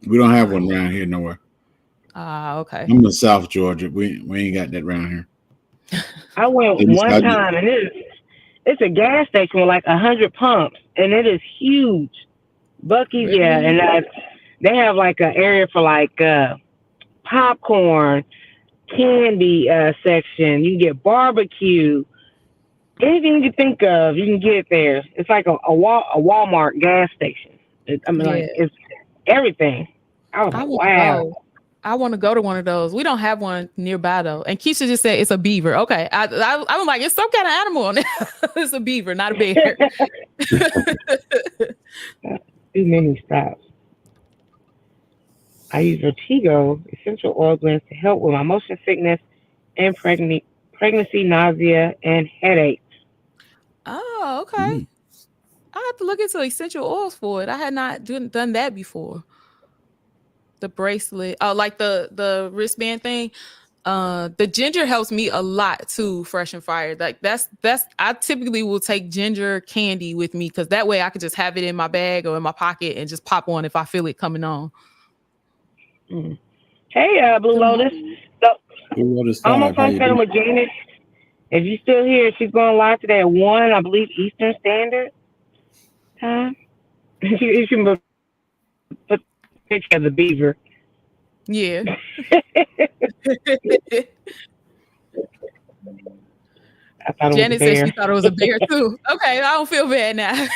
We don't have one around here nowhere. Okay. I'm in South Georgia. We ain't got that around here. I went one time, and it's a gas station with like 100 pumps, and it is huge. Buc-ee's, really? Yeah, and they have like an area for like popcorn, candy section. You can get barbecue. Anything you can think of, you can get it there. It's like a Walmart gas station. Like it's everything. I was like, wow. I want to go to one of those. We don't have one nearby though. And Keisha just said it's a beaver. Okay, I'm like, it's some kind of animal on it. It's a beaver, not a bear. Too many stops. I use Vertigo essential oil blends to help with my motion sickness and pregnancy, nausea, and headaches. Oh, okay. I have to look into essential oils for it. I had not done that before. The bracelet, like the wristband thing. The ginger helps me a lot too, fresh and fired. Like that's I typically will take ginger candy with me because that way I could just have it in my bag or in my pocket and just pop one if I feel it coming on. Hey, Blue Lotus. So, almost on time with Janice. If you're still here, she's going live today at 1, I believe, Eastern Standard Time. You can put a picture of the beaver. Yeah. Janet said she thought it was a bear too. Okay, I don't feel bad now.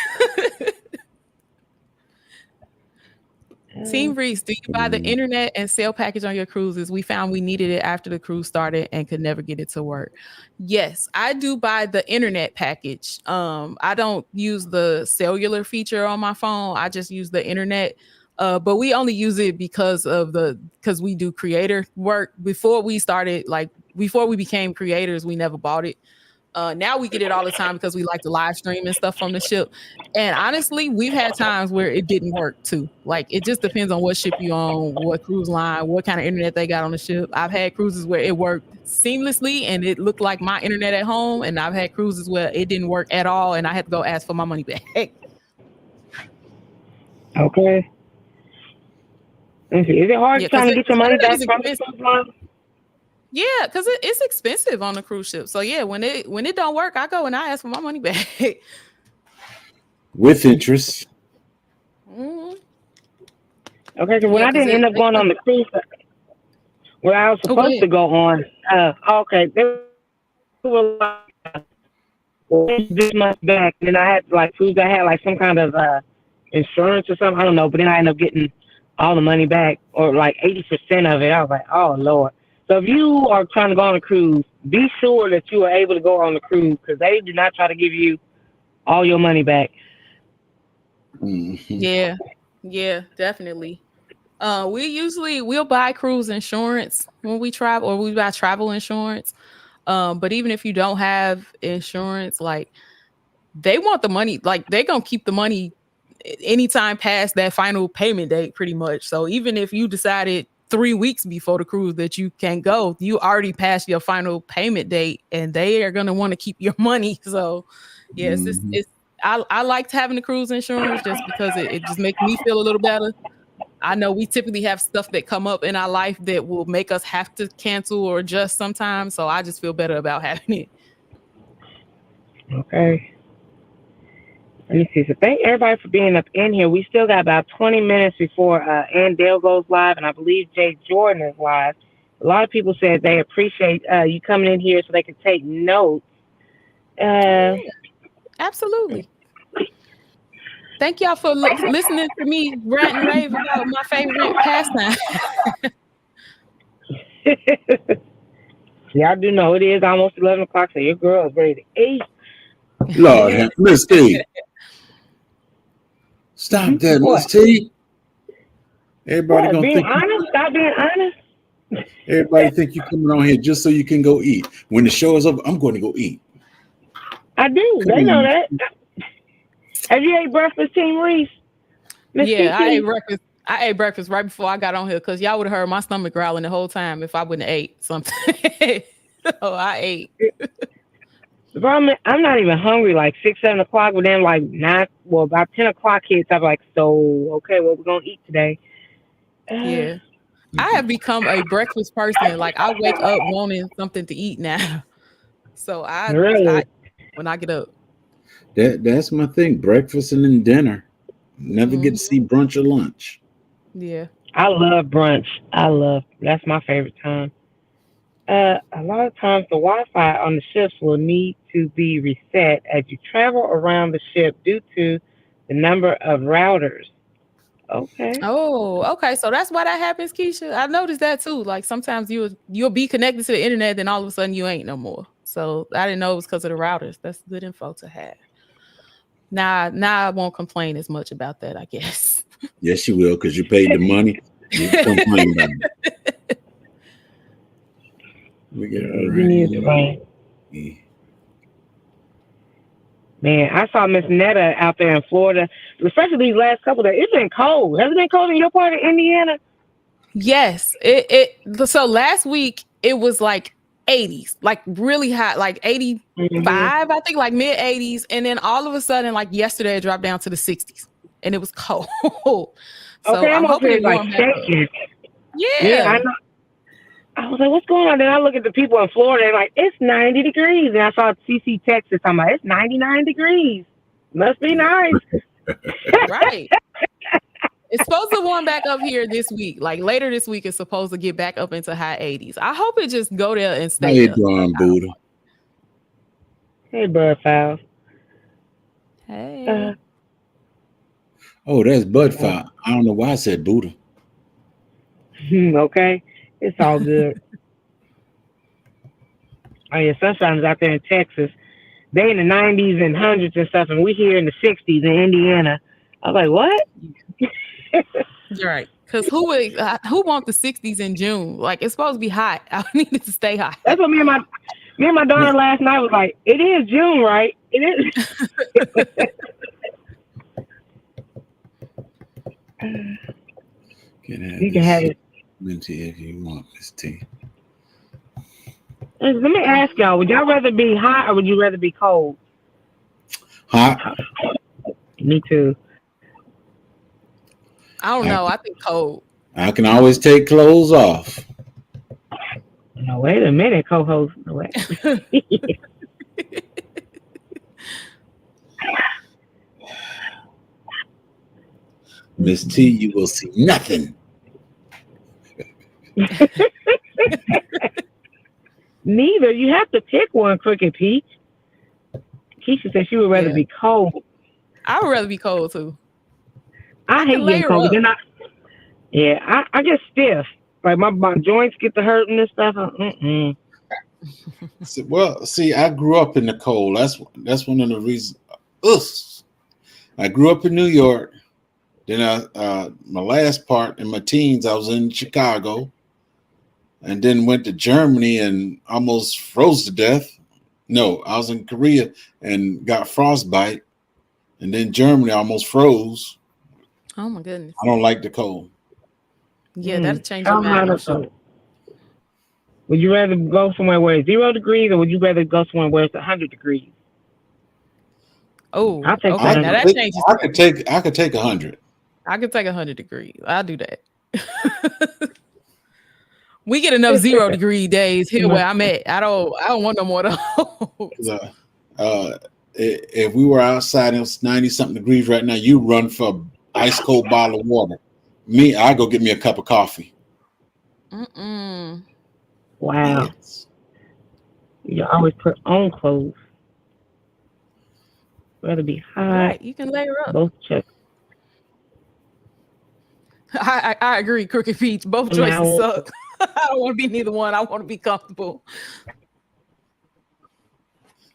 Team Reese, do you buy the internet and cell package on your cruises? We found we needed it after the cruise started and could never get it to work. Yes, I do buy the internet package. I don't use the cellular feature on my phone. I just use the internet. But we only use it because we do creator work. Before we became creators, we never bought it. Now we get it all the time because we like to live stream and stuff from the ship. And honestly, we've had times where it didn't work too. Like it just depends on what ship you're on, what cruise line, what kind of internet they got on the ship. I've had cruises where it worked seamlessly and it looked like my internet at home. And I've had cruises where it didn't work at all and I had to go ask for my money back. Okay. Is it hard trying to get your money back from the cruise line? Yeah, because it's expensive on the cruise ship. So yeah, when it don't work, I go and I ask for my money back. With interest. Mm-hmm. Okay, so when Yeah, I because didn't end up going on the cruise, where I was oh, go supposed ahead. to go on, okay, they were like, this much back. And then I had to like prove I had like some kind of insurance or something. I don't know. But then I ended up getting all the money back or like 80% of it. I was like, oh Lord. So if you are trying to go on a cruise, be sure that you are able to go on the cruise because they do not try to give you all your money back. Mm-hmm. Yeah, yeah, definitely. We'll buy cruise insurance when we travel, or we buy travel insurance. But even if you don't have insurance, like they want the money, like they're gonna keep the money anytime past that final payment date, pretty much. So even if you decided 3 weeks before the cruise that you can't go, you already passed your final payment date, and they are gonna want to keep your money. So yes, Mm-hmm. I liked having the cruise insurance just because it just makes me feel a little better. I know we typically have stuff that come up in our life that will make us have to cancel or adjust sometimes. So I just feel better about having it. Okay. Let me see. So thank everybody for being up in here. We still got about 20 minutes before Andale goes live, and I believe Jay Jordan is live. A lot of people said they appreciate you coming in here so they can take notes. Uh, Yeah, absolutely. Thank y'all for listening to me rant and rave about my favorite pastime. yeah, I do know it is almost 11 o'clock, so your girl is ready to eat. Lord, Miss T, stop that, Miss What? T. Everybody What? gonna Being think you. honest? Stop being honest? Everybody think you coming on here just so you can go eat. When the show is over, I'm going to go eat. I do. Come They know on. that. Have you ate breakfast, Team Reese? Miss Yeah, I ate Kiki? breakfast. I ate breakfast right before I got on here because y'all would have heard my stomach growling the whole time if I wouldn't have ate something. So I ate. Bro, I'm not even hungry like 6, 7 o'clock, but then like 9, well, about 10 o'clock hits. I'm like, so, okay, what we're going to eat today? Yeah. I have become a breakfast person. Like I wake up wanting something to eat now. So I Really? when I get up. That's my thing. Breakfast and then dinner. Never get to Mhm. see brunch or lunch. Yeah. I love brunch. That's my favorite time. A lot of times the Wi-Fi on the ships will need to be reset as you travel around the ship due to the number of routers. Okay. Oh, okay. So that's why that happens, Keisha. I noticed that too. Like sometimes you'll be connected to the internet, then all of a sudden you ain't no more. So I didn't know it was because of the routers. That's good info to have. Now I won't complain as much about that, I guess. Yes, you will, because you paid the money. You complain about it. We get You need to rain. right. Man, I saw Miss Netta out there in Florida, especially these last couple of days. It's been cold. Has it been cold in your part of Indiana? Yes. So last week it was like 80s, like really hot, like 85, I think like mid 80s. And then all of a sudden, like yesterday, it dropped down to the 60s and it was cold. So Okay, I'm I'm over hoping here it like warmed back up. shaking. Yeah, I Yeah. know. I was like, what's going on? Then I look at the people in Florida, they're like, it's 90 degrees. And I saw CC Texas, I'm like, it's 99 degrees. Must be nice. Right. It's supposed to warm back up here this week. Like later this week, it's supposed to get back up into high 80s. I hope it just go there and How stay you there. doing, Buddha? Hey, bird fowl. Hey. Oh, that's Bud Fire. I don't know why I said Buddha. Okay, it's all good. Oh, yeah, Sunshine's out there in Texas. They in the 90s and hundreds and stuff, and we here in the 60s in Indiana. I was like, what? You're right. Because who want the 60s in June? Like it's supposed to be hot. I need it to stay hot. That's what me and my daughter last night was like, it is June, right? It is. You can have it. Minty if you want, Miss T. Let me ask y'all, would y'all rather be hot or would you rather be cold? Hot. Me too. I don't know. I think cold. I can always take clothes off. No, wait a minute, co-host. No, wait. Miss T, you will see nothing. Neither. You have to pick one, Crooked Pete. Keisha said she would rather be cold. I would rather be cold too. I hate getting cold. Then I get stiff. Like my joints get to hurting and stuff. Well, see, I grew up in the cold. That's one of the reasons. I grew up in New York. Then my last part in my teens, I was in Chicago, and then went to Germany and almost froze to death. No, I was in Korea and got frostbite, and then Germany almost froze. Oh my goodness! I don't like the cold. Yeah, that'll change your mind. Sure. Would you rather go somewhere where it's 0 degrees, or would you rather go somewhere where it's 100 degrees? Oh, I'll take okay. Now that changes. I could take 100. I could take 100 degrees. I'll do that. We get enough 0 degree days here where I'm at. I don't want no more of those. If we were outside and it's 90 something degrees right now, you run for an ice cold bottle of water. Me, I go get me a cup of coffee. Wow. Yes. You always put on clothes. Rather be hot. Right, you can layer up. Both checks. I agree, Crooked Pete. Both choices suck. I don't want to be neither one. I want to be comfortable.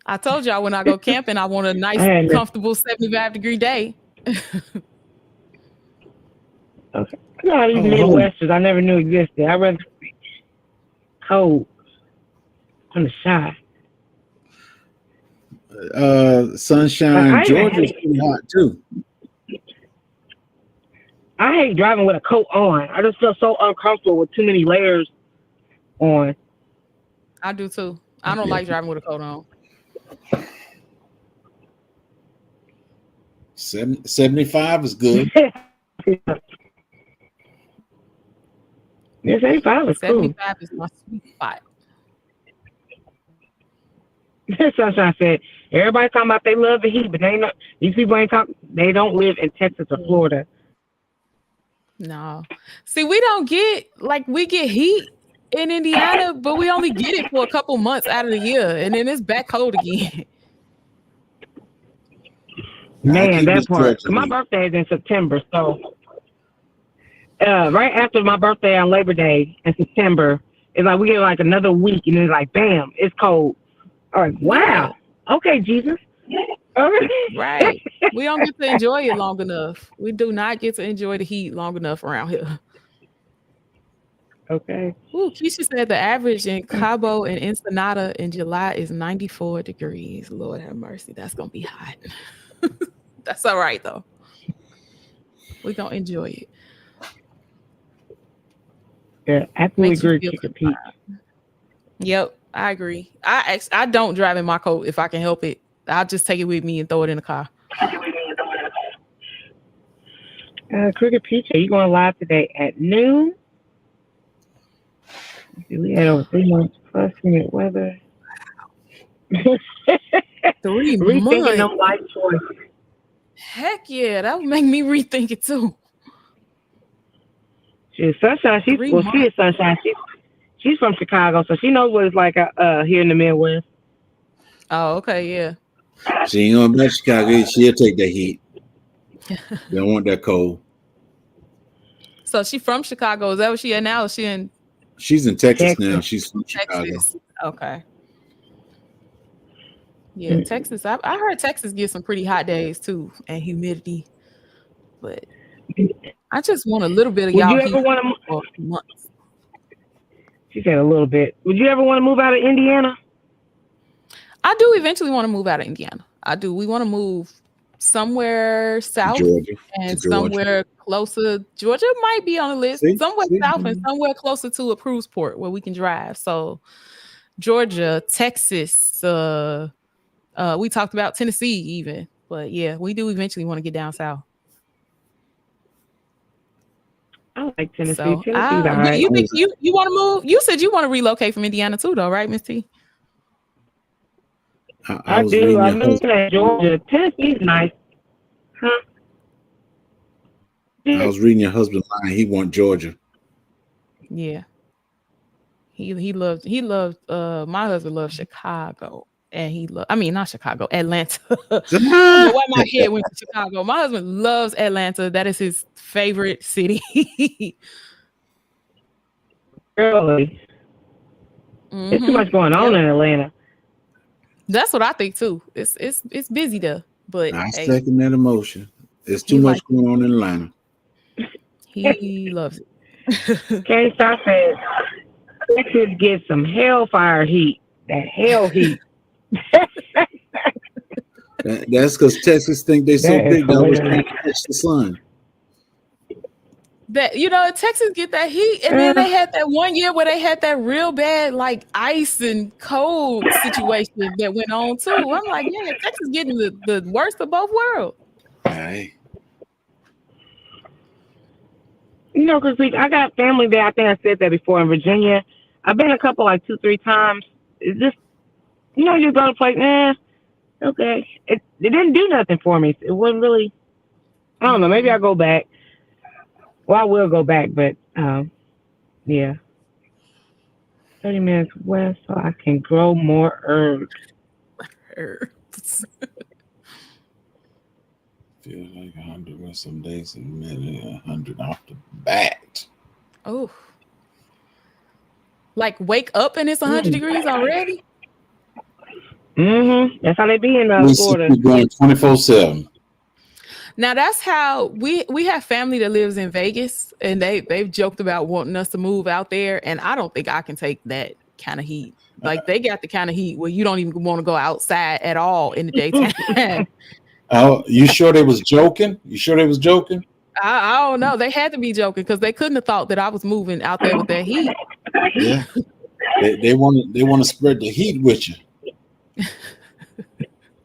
I told y'all when I go camping, I want a nice, comfortable 75-degree day. Okay. No, these Midwesters I never knew existed. I'd rather be cold on the side. Sunshine, Georgia's pretty hot too. I hate driving with a coat on. I just feel so uncomfortable with too many layers on. I do too. I don't like driving with a coat on. 75 is good. Yeah, 75 is 75 is my sweet spot. Sunshine said, everybody talking about they love the heat, but these people ain't talking. They don't live in Texas or Florida. No. See, we don't get, we get heat in Indiana, but we only get it for a couple months out of the year, and then it's back cold again. Man, that part. My birthday is in September, so right after my birthday on Labor Day in September, it's like we get like another week, and then like, bam, it's cold. All right, wow. Okay, Jesus. Right. We don't get to enjoy it long enough. We do not get to enjoy the heat long enough around here. Okay. Ooh, Keisha said the average in Cabo and Ensenada in July is 94 degrees. Lord have mercy. That's going to be hot. That's all right, though. We're going to enjoy it. Yeah, absolutely agree, Pete. Yep, I agree. I don't drive in my coat if I can help it. I'll just take it with me and throw it in the car. Crooked Peach, are you going live today at noon? We had over 3 months plus humid weather. 3 months. Rethinking them life choices. Heck yeah, that would make me rethink it too. She's Sunshine. She is Sunshine. She's from Chicago, so she knows what it's like here in the Midwest. Oh, okay, yeah. She ain't gonna be Chicago. She'll take that heat. They don't want that cold. So she from Chicago. Is that what she at now? Is she in? She's in Texas now. She's from Chicago. Okay. Yeah, Texas. I heard Texas gets some pretty hot days too, and humidity. But I just want a little bit of y'all heat for months. She said a little bit. Would you ever want to move out of Indiana? I do eventually want to move out of Indiana. I do. We want to move somewhere south and somewhere closer. Georgia might be on the list. Somewhere south and somewhere closer to a cruise port where we can drive. So Georgia, Texas, we talked about Tennessee even. But yeah, we do eventually want to get down south. I like Tennessee. So, Tennessee's all right. You think you want to move? You said you want to relocate from Indiana too, though, right, Miss T? I do. I'm looking at Georgia. Tennessee's nice. Huh? I was reading your husband's line. He want Georgia. Yeah. He loved my husband loves Chicago. And not Chicago, Atlanta. I don't know why my head went to Chicago. My husband loves Atlanta. That is his favorite city. Really? There's too much going on in Atlanta. That's what I think too. It's busy there. But I second that emotion. There's too much going on in Atlanta. He loves it. Can't stop it. Texas get some hellfire heat. That hell heat. That's because Texas think they so big that was trying to catch the sun. That Texas get that heat, and then they had that one year where they had that real bad like ice and cold situation that went on too. I'm like, yeah, Texas getting the worst of both worlds. Right. Because I got family there. I think I said that before in Virginia. I've been a couple, like 2-3 times. It's just, you go to a place, okay. It didn't do nothing for me. It wasn't really, I don't know. Maybe I'll go back. Well, I will go back, but yeah. 30 minutes west so I can grow more herbs. Feels like 100 or some days and maybe 100 off the bat. Oh. Like wake up and it's 100 degrees already? Mm-hmm. That's how they be in Florida. 24/7. Now that's how we have family that lives in Vegas, and they've joked about wanting us to move out there, and I don't think I can take that kind of heat. Like they got the kind of heat where you don't even want to go outside at all in the daytime. Oh, you sure they was joking? I don't know. They had to be joking because they couldn't have thought that I was moving out there with that heat. Yeah, they want to spread the heat with you.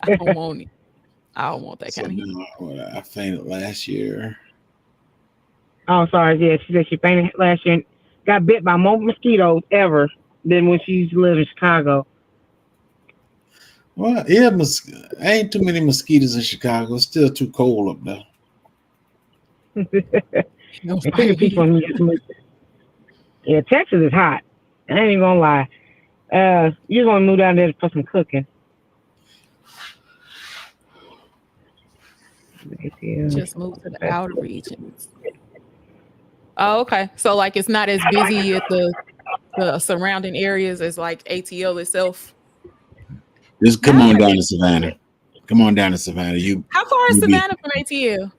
I don't want it. I don't want that kind of heat. I fainted last year. Oh, sorry. Yeah, she said she fainted last year and got bit by more mosquitoes ever than when she used to live in Chicago. Well, yeah, ain't too many mosquitoes in Chicago. It's still too cold up there. Yeah, Texas is hot. I ain't even gonna lie. You just want to move down there for some cooking. Just move to the outer regions. Oh, okay. So like it's not as busy at the surrounding areas as like ATL itself. Just come on down to Savannah. How far is Savannah from ATL?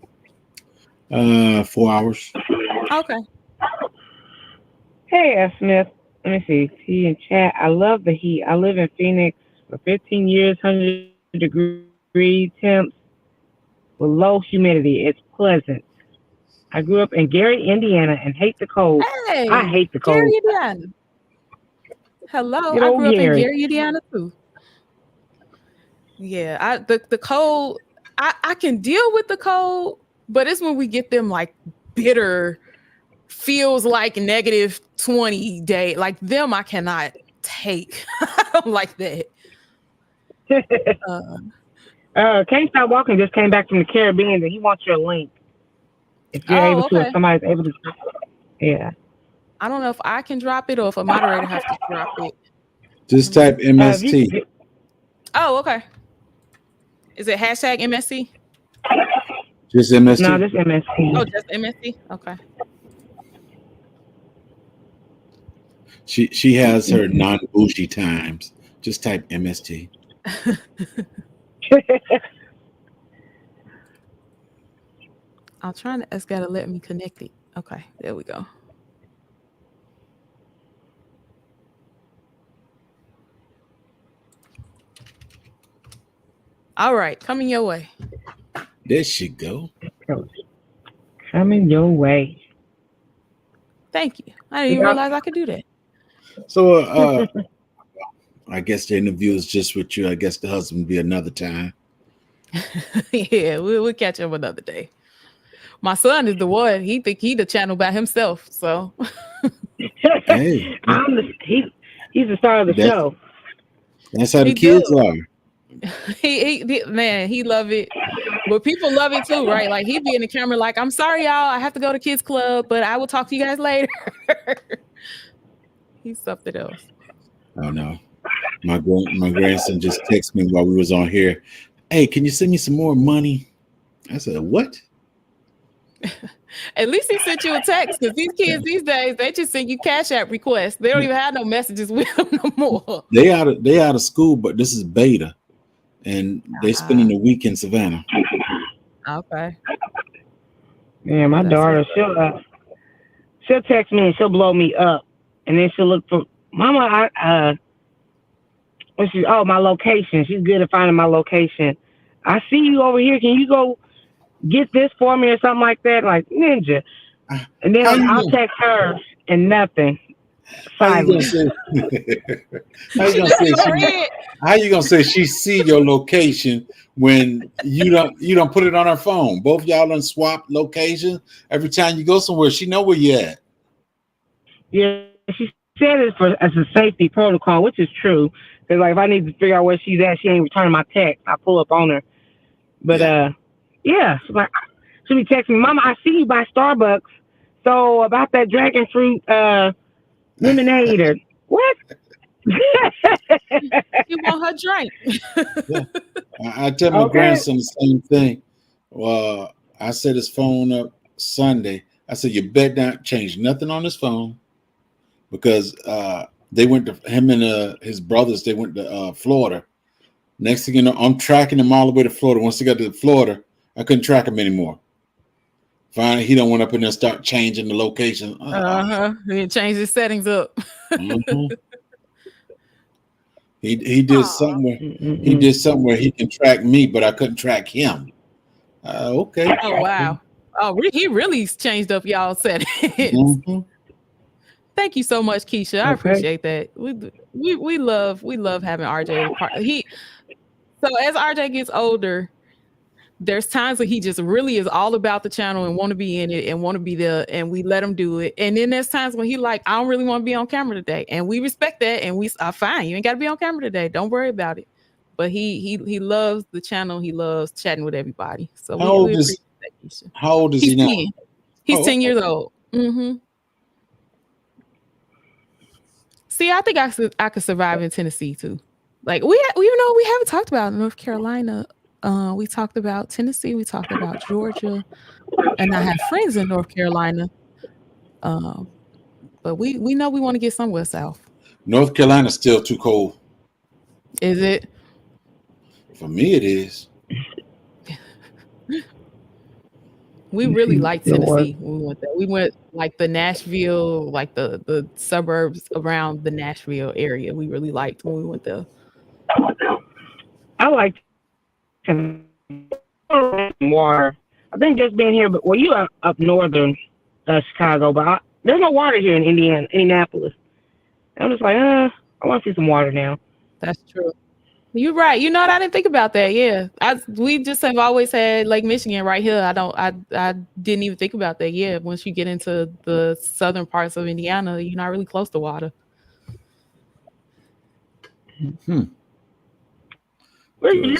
4 hours. Okay. Hey, F. Smith. Let me see. He in chat. I love the heat. I live in Phoenix for 15 years, 100-degree temps with low humidity. It's pleasant. I grew up in Gary, Indiana, and hate the cold. Hey, I hate the cold. Gary, Indiana. Hello. I grew up in Gary, Indiana, too. Yeah, the cold, I can deal with the cold, but it's when we get them like bitter, feels like -20 day. Like them, I cannot take. I don't like that. Can't Stop Walking just came back from the Caribbean and he wants your link. If you're able to, if somebody's able to. Yeah. I don't know if I can drop it or if a moderator has to drop it. Just type MST. Oh, okay. Is it hashtag MST? Just MST? No, just MST. Oh, just MST? Okay. She has her non-bougie times. Just type MST. I'm trying to, it's got to let me connect it. Okay, there we go. All right, coming your way. There she go. Coming your way. Thank you. I didn't even realize I could do that. So, I guess the interview is just with you. I guess the husband will be another time. Yeah, we'll catch up another day. My son is the one. He think he the channel by himself. So, hey, he's the star of the show. That's how the kids are. He man, he love it. But people love it too, right? Like he'd be in the camera like, I'm sorry, y'all. I have to go to kids club, but I will talk to you guys later. He's something else. Oh no. My grandson just texted me while we was on here. Hey, can you send me some more money? I said, what? At least he sent you a text, because these kids these days, they just send you Cash App requests. They don't even have no messages with them no more. They out of school, but this is beta. And they spending the week in Savannah. Okay. Yeah, my daughter, she'll text me and she'll blow me up, and then she'll look for Mama. My location. She's good at finding my location. I see you over here. Can you go get this for me or something like that? Like ninja. And then I'll text her and nothing. How you gonna say she see your location when you don't put it on her phone? Both y'all done swap locations. Every time you go somewhere, she know where you at. Yeah, she said it as a safety protocol, which is true. Because like if I need to figure out where she's at, she ain't returning my text. I pull up on her. But she's like, she'll be texting me, Mama, I see you by Starbucks. So about that dragon fruit lemonade or what? You want her drink? Yeah. I tell my grandson the same thing. I set his phone up Sunday. I said, you bet not change nothing on his phone, because they went to him and his brothers. They went to Florida. Next thing you know, I'm tracking him all the way to Florida. Once he got to Florida, I couldn't track him anymore. Finally, he don't went up in there and start changing the location. He changed his settings up. Mm-hmm. He did something. He did something where he can track me, but I couldn't track him. Okay. Oh wow. Oh, he really changed up y'all settings. Mm-hmm. Thank you so much, Keisha. I appreciate that. We love having RJ. So as RJ gets older, there's times when he just really is all about the channel and want to be in it and want to be there, and we let him do it. And then there's times when he like, I don't really want to be on camera today, and we respect that, and we are fine. You ain't got to be on camera today. Don't worry about it. But he loves the channel. He loves chatting with everybody. So we appreciate that, Keisha. How old is he now? 10. He's 10 years old. Mm-hmm. See, I think I could survive in Tennessee too. Like we haven't talked about North Carolina. We talked about Tennessee. We talked about Georgia, and I have friends in North Carolina. But we know we want to get somewhere south. North Carolina's still too cold. Is it? For me, it is. We really like Tennessee when we went there. We went like the Nashville, like the suburbs around the Nashville area. We really liked when we went there. I like water. I think just being here, but you are up northern Chicago, but there's no water here in Indianapolis. I'm just like, I want to see some water now. That's true. You're right. You know what? I didn't think about that. Yeah, we just have always had Lake Michigan right here. I didn't even think about that. Yeah, once you get into the southern parts of Indiana, you're not really close to water. Where you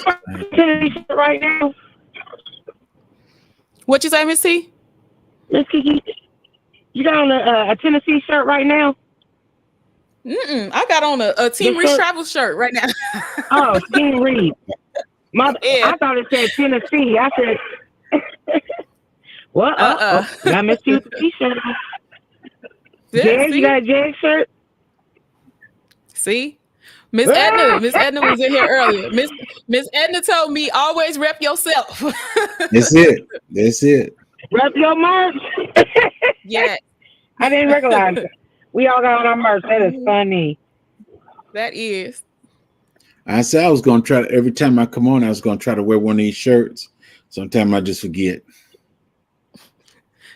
Tennessee right now? What you say, Miss T? Miss Kiki, you got on a Tennessee shirt right now? I got on a Team Reese travel shirt right now. Oh, Team Reese. I thought it said Tennessee. I said, what? Got Miss T with the T-shirt. Jag, you got a Jag shirt? See? Miss Edna was in here earlier. Miss Edna told me always rep yourself. That's it. Rep your merch. Yeah. I didn't recognize it. We all got on our merch. That is funny. That is. I said I was going to try to, every time I come on, I was going to try to wear one of these shirts. Sometimes I just forget.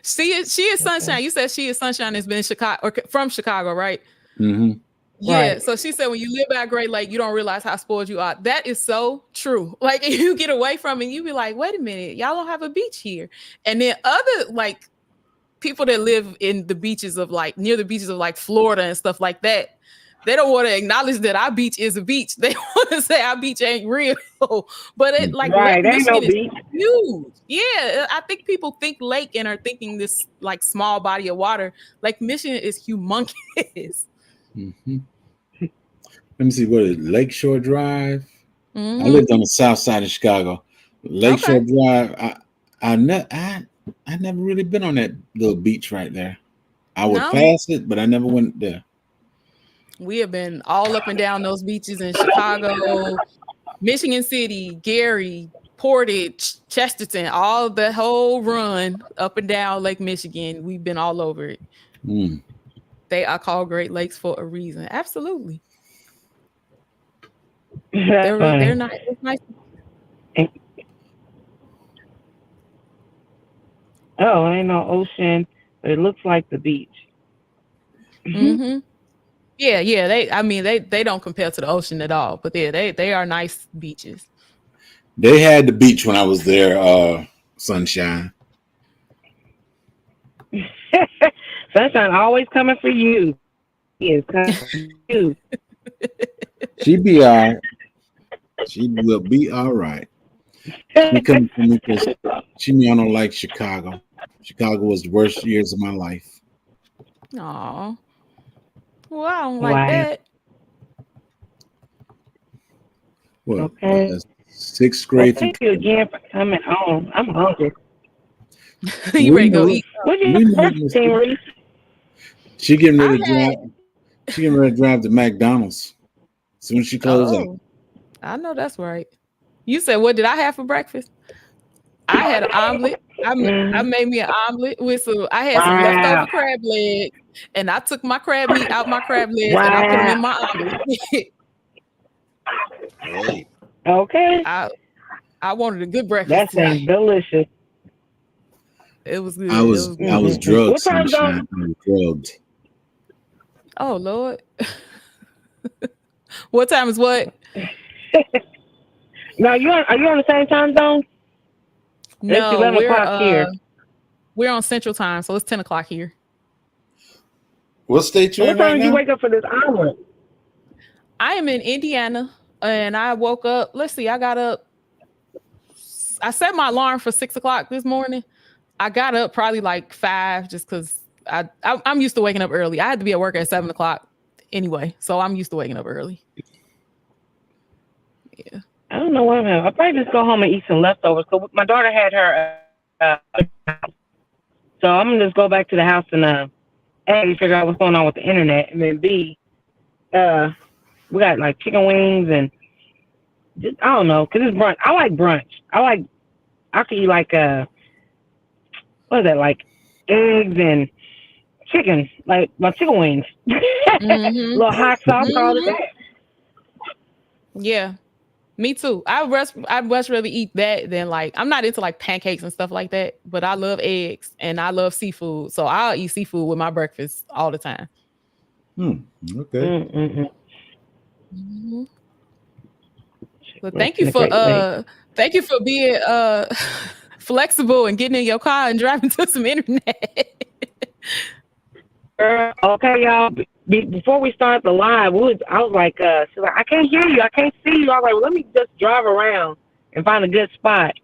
She is Sunshine. You said she is Sunshine has been in Chicago or from Chicago, right? Mm-hmm. Yeah. Right. So she said when you live by Great Lake, you don't realize how spoiled you are. That is so true. Like if you get away from it, you be like, wait a minute, y'all don't have a beach here. And then other like people that live in the beaches of like near the beaches of like Florida and stuff like that, They don't want to acknowledge that our beach is a beach. They want to say our beach ain't real. But it like Right, Lake ain't no Michigan is beach. huge. Yeah, I think people think lake and are thinking this like small body of water. Lake Michigan is humongous. Mm-hmm. Let me see, what is it? Lakeshore Drive? I Mhm. lived on the south side of Chicago. Lakeshore Okay. Drive. I never really been on that little beach right there. I would No, pass it, but I never went there. we have been all up and down those beaches in Chicago, Michigan City, Gary, Portage, Chesterton, all the whole run up and down Lake Michigan. We've been all over it. Mm. They are called Great Lakes for a reason. Absolutely. That's They're funny. not it's nice. Oh, ain't no ocean, but it looks like the beach. Mm-hmm. Yeah. They don't compare to the ocean at all. But yeah, they are nice beaches. They had the beach when I was there, Sunshine. Sunshine always coming for you. He is coming for you. She be all right. She will be all right. She coming for me because she knew I don't like Chicago. Chicago was the worst years of my life. Aw. Well, I don't like Why? that. What? Okay. Sixth Well, grade through thank you again for coming on. I'm hungry. You we ready to go knew. eat? What's your We knew. birthday, Team Reese? She getting I ready to had drive. She getting ready to drive to McDonald's as soon as she closes out. I know that's right. You said what did I have for breakfast? I had an omelet. I Mm, made me an omelet with some. I had some wow. leftover crab legs, and I took my crab meat out my crab legs, and I put them Wow. in my omelet. Hey, Okay. I I wanted a good breakfast That sounds today. delicious. It was I good. It was was I good. was Mm-mm-mm. drugged, What time Sunshine. zone? I was drugged. Oh Lord, what time is what? Now are you on the same time zone? It's No, 11 o'clock here. we're on Central Time, so it's 10 o'clock here. What state So you what in time right did you now? wake up for this omelet? I am in Indiana, and I woke up. Let's see, I got up. I set my alarm for 6 o'clock this morning. I got up probably like 5 just because I'm used to waking up early. I had to be at work at 7 o'clock anyway, so I'm used to waking up early. Yeah. I don't know what I'm having. I'll probably just go home and eat some leftovers. So my daughter had her, so I'm gonna just go back to the house and A, figure out what's going on with the internet, and then B, uh, we got like chicken wings and just, I don't know, cause it's brunch. I like brunch. I could eat like what is that, like eggs and chicken, like my chicken wings, Mm-hmm. little hot sauce, all of Mm-hmm. that. Yeah. Me too. I'd much rather eat that than like I'm not into like pancakes and stuff like that, but I love eggs and I love seafood. So I'll eat seafood with my breakfast all the time. Okay. Mm-mm-mm. Mhm. But Rest in the Great Lakes. thank you for being flexible and getting in your car and driving to some internet. Girl, okay, y'all. Before we start the live, I was like, she's like, I can't hear you, I can't see you. I was like, well, let me just drive around and find a good spot.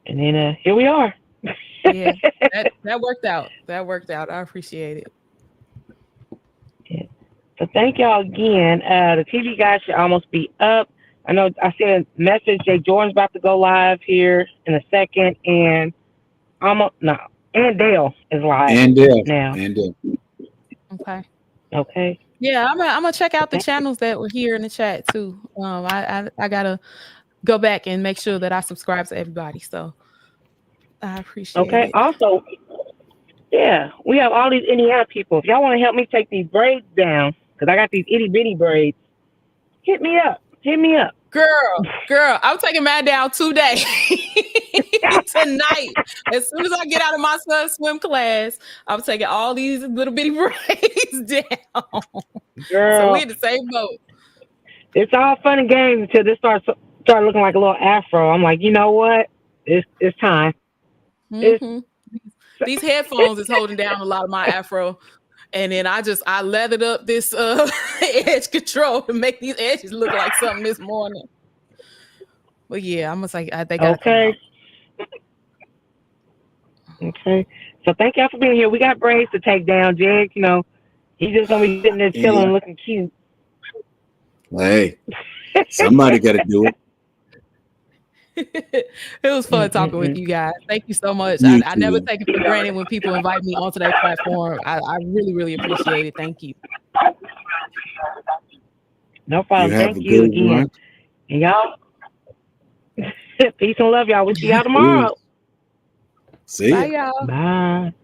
And then here we are. Yeah, that worked out. That worked out. I appreciate it. Yeah. So thank y'all again. The TV guys should almost be up. I know I seen a message. Jay Jordan's about to go live here in a second, and and Dale is live And Dale. now. And Dale. Okay. Okay. Yeah, I'm gonna check out the Thank you. channels that were here in the chat too. I gotta go back and make sure that I subscribe to everybody. So I appreciate Okay. it. Also, yeah, we have all these Indiana people. If y'all want to help me take these braids down, because I got these itty bitty braids, hit me up. Hit me up. Girl, I'm taking mine down today. Tonight. As soon as I get out of my son's swim class, I'm taking all these little bitty braids down. Girl, So we in the same boat. it's all fun and games until this starts looking like a little afro. I'm like, you know what? It's time. It's Mm-hmm. These headphones is holding down a lot of my afro. And then I leathered up this edge control to make these edges look like something this morning. But yeah, I think they gotta come out. Okay. So thank y'all for being here. We got braids to take down. Jag, he's just gonna be sitting there chilling, looking cute. Hey, somebody got to do it. It was fun talking with you guys. Thank you so much. I never take it for granted when people invite me onto their platform. I really, really appreciate it. Thank you. No problem. Thank you again. One. And y'all, peace and love, y'all. We'll see y'all tomorrow. See ya. Bye, y'all. Bye.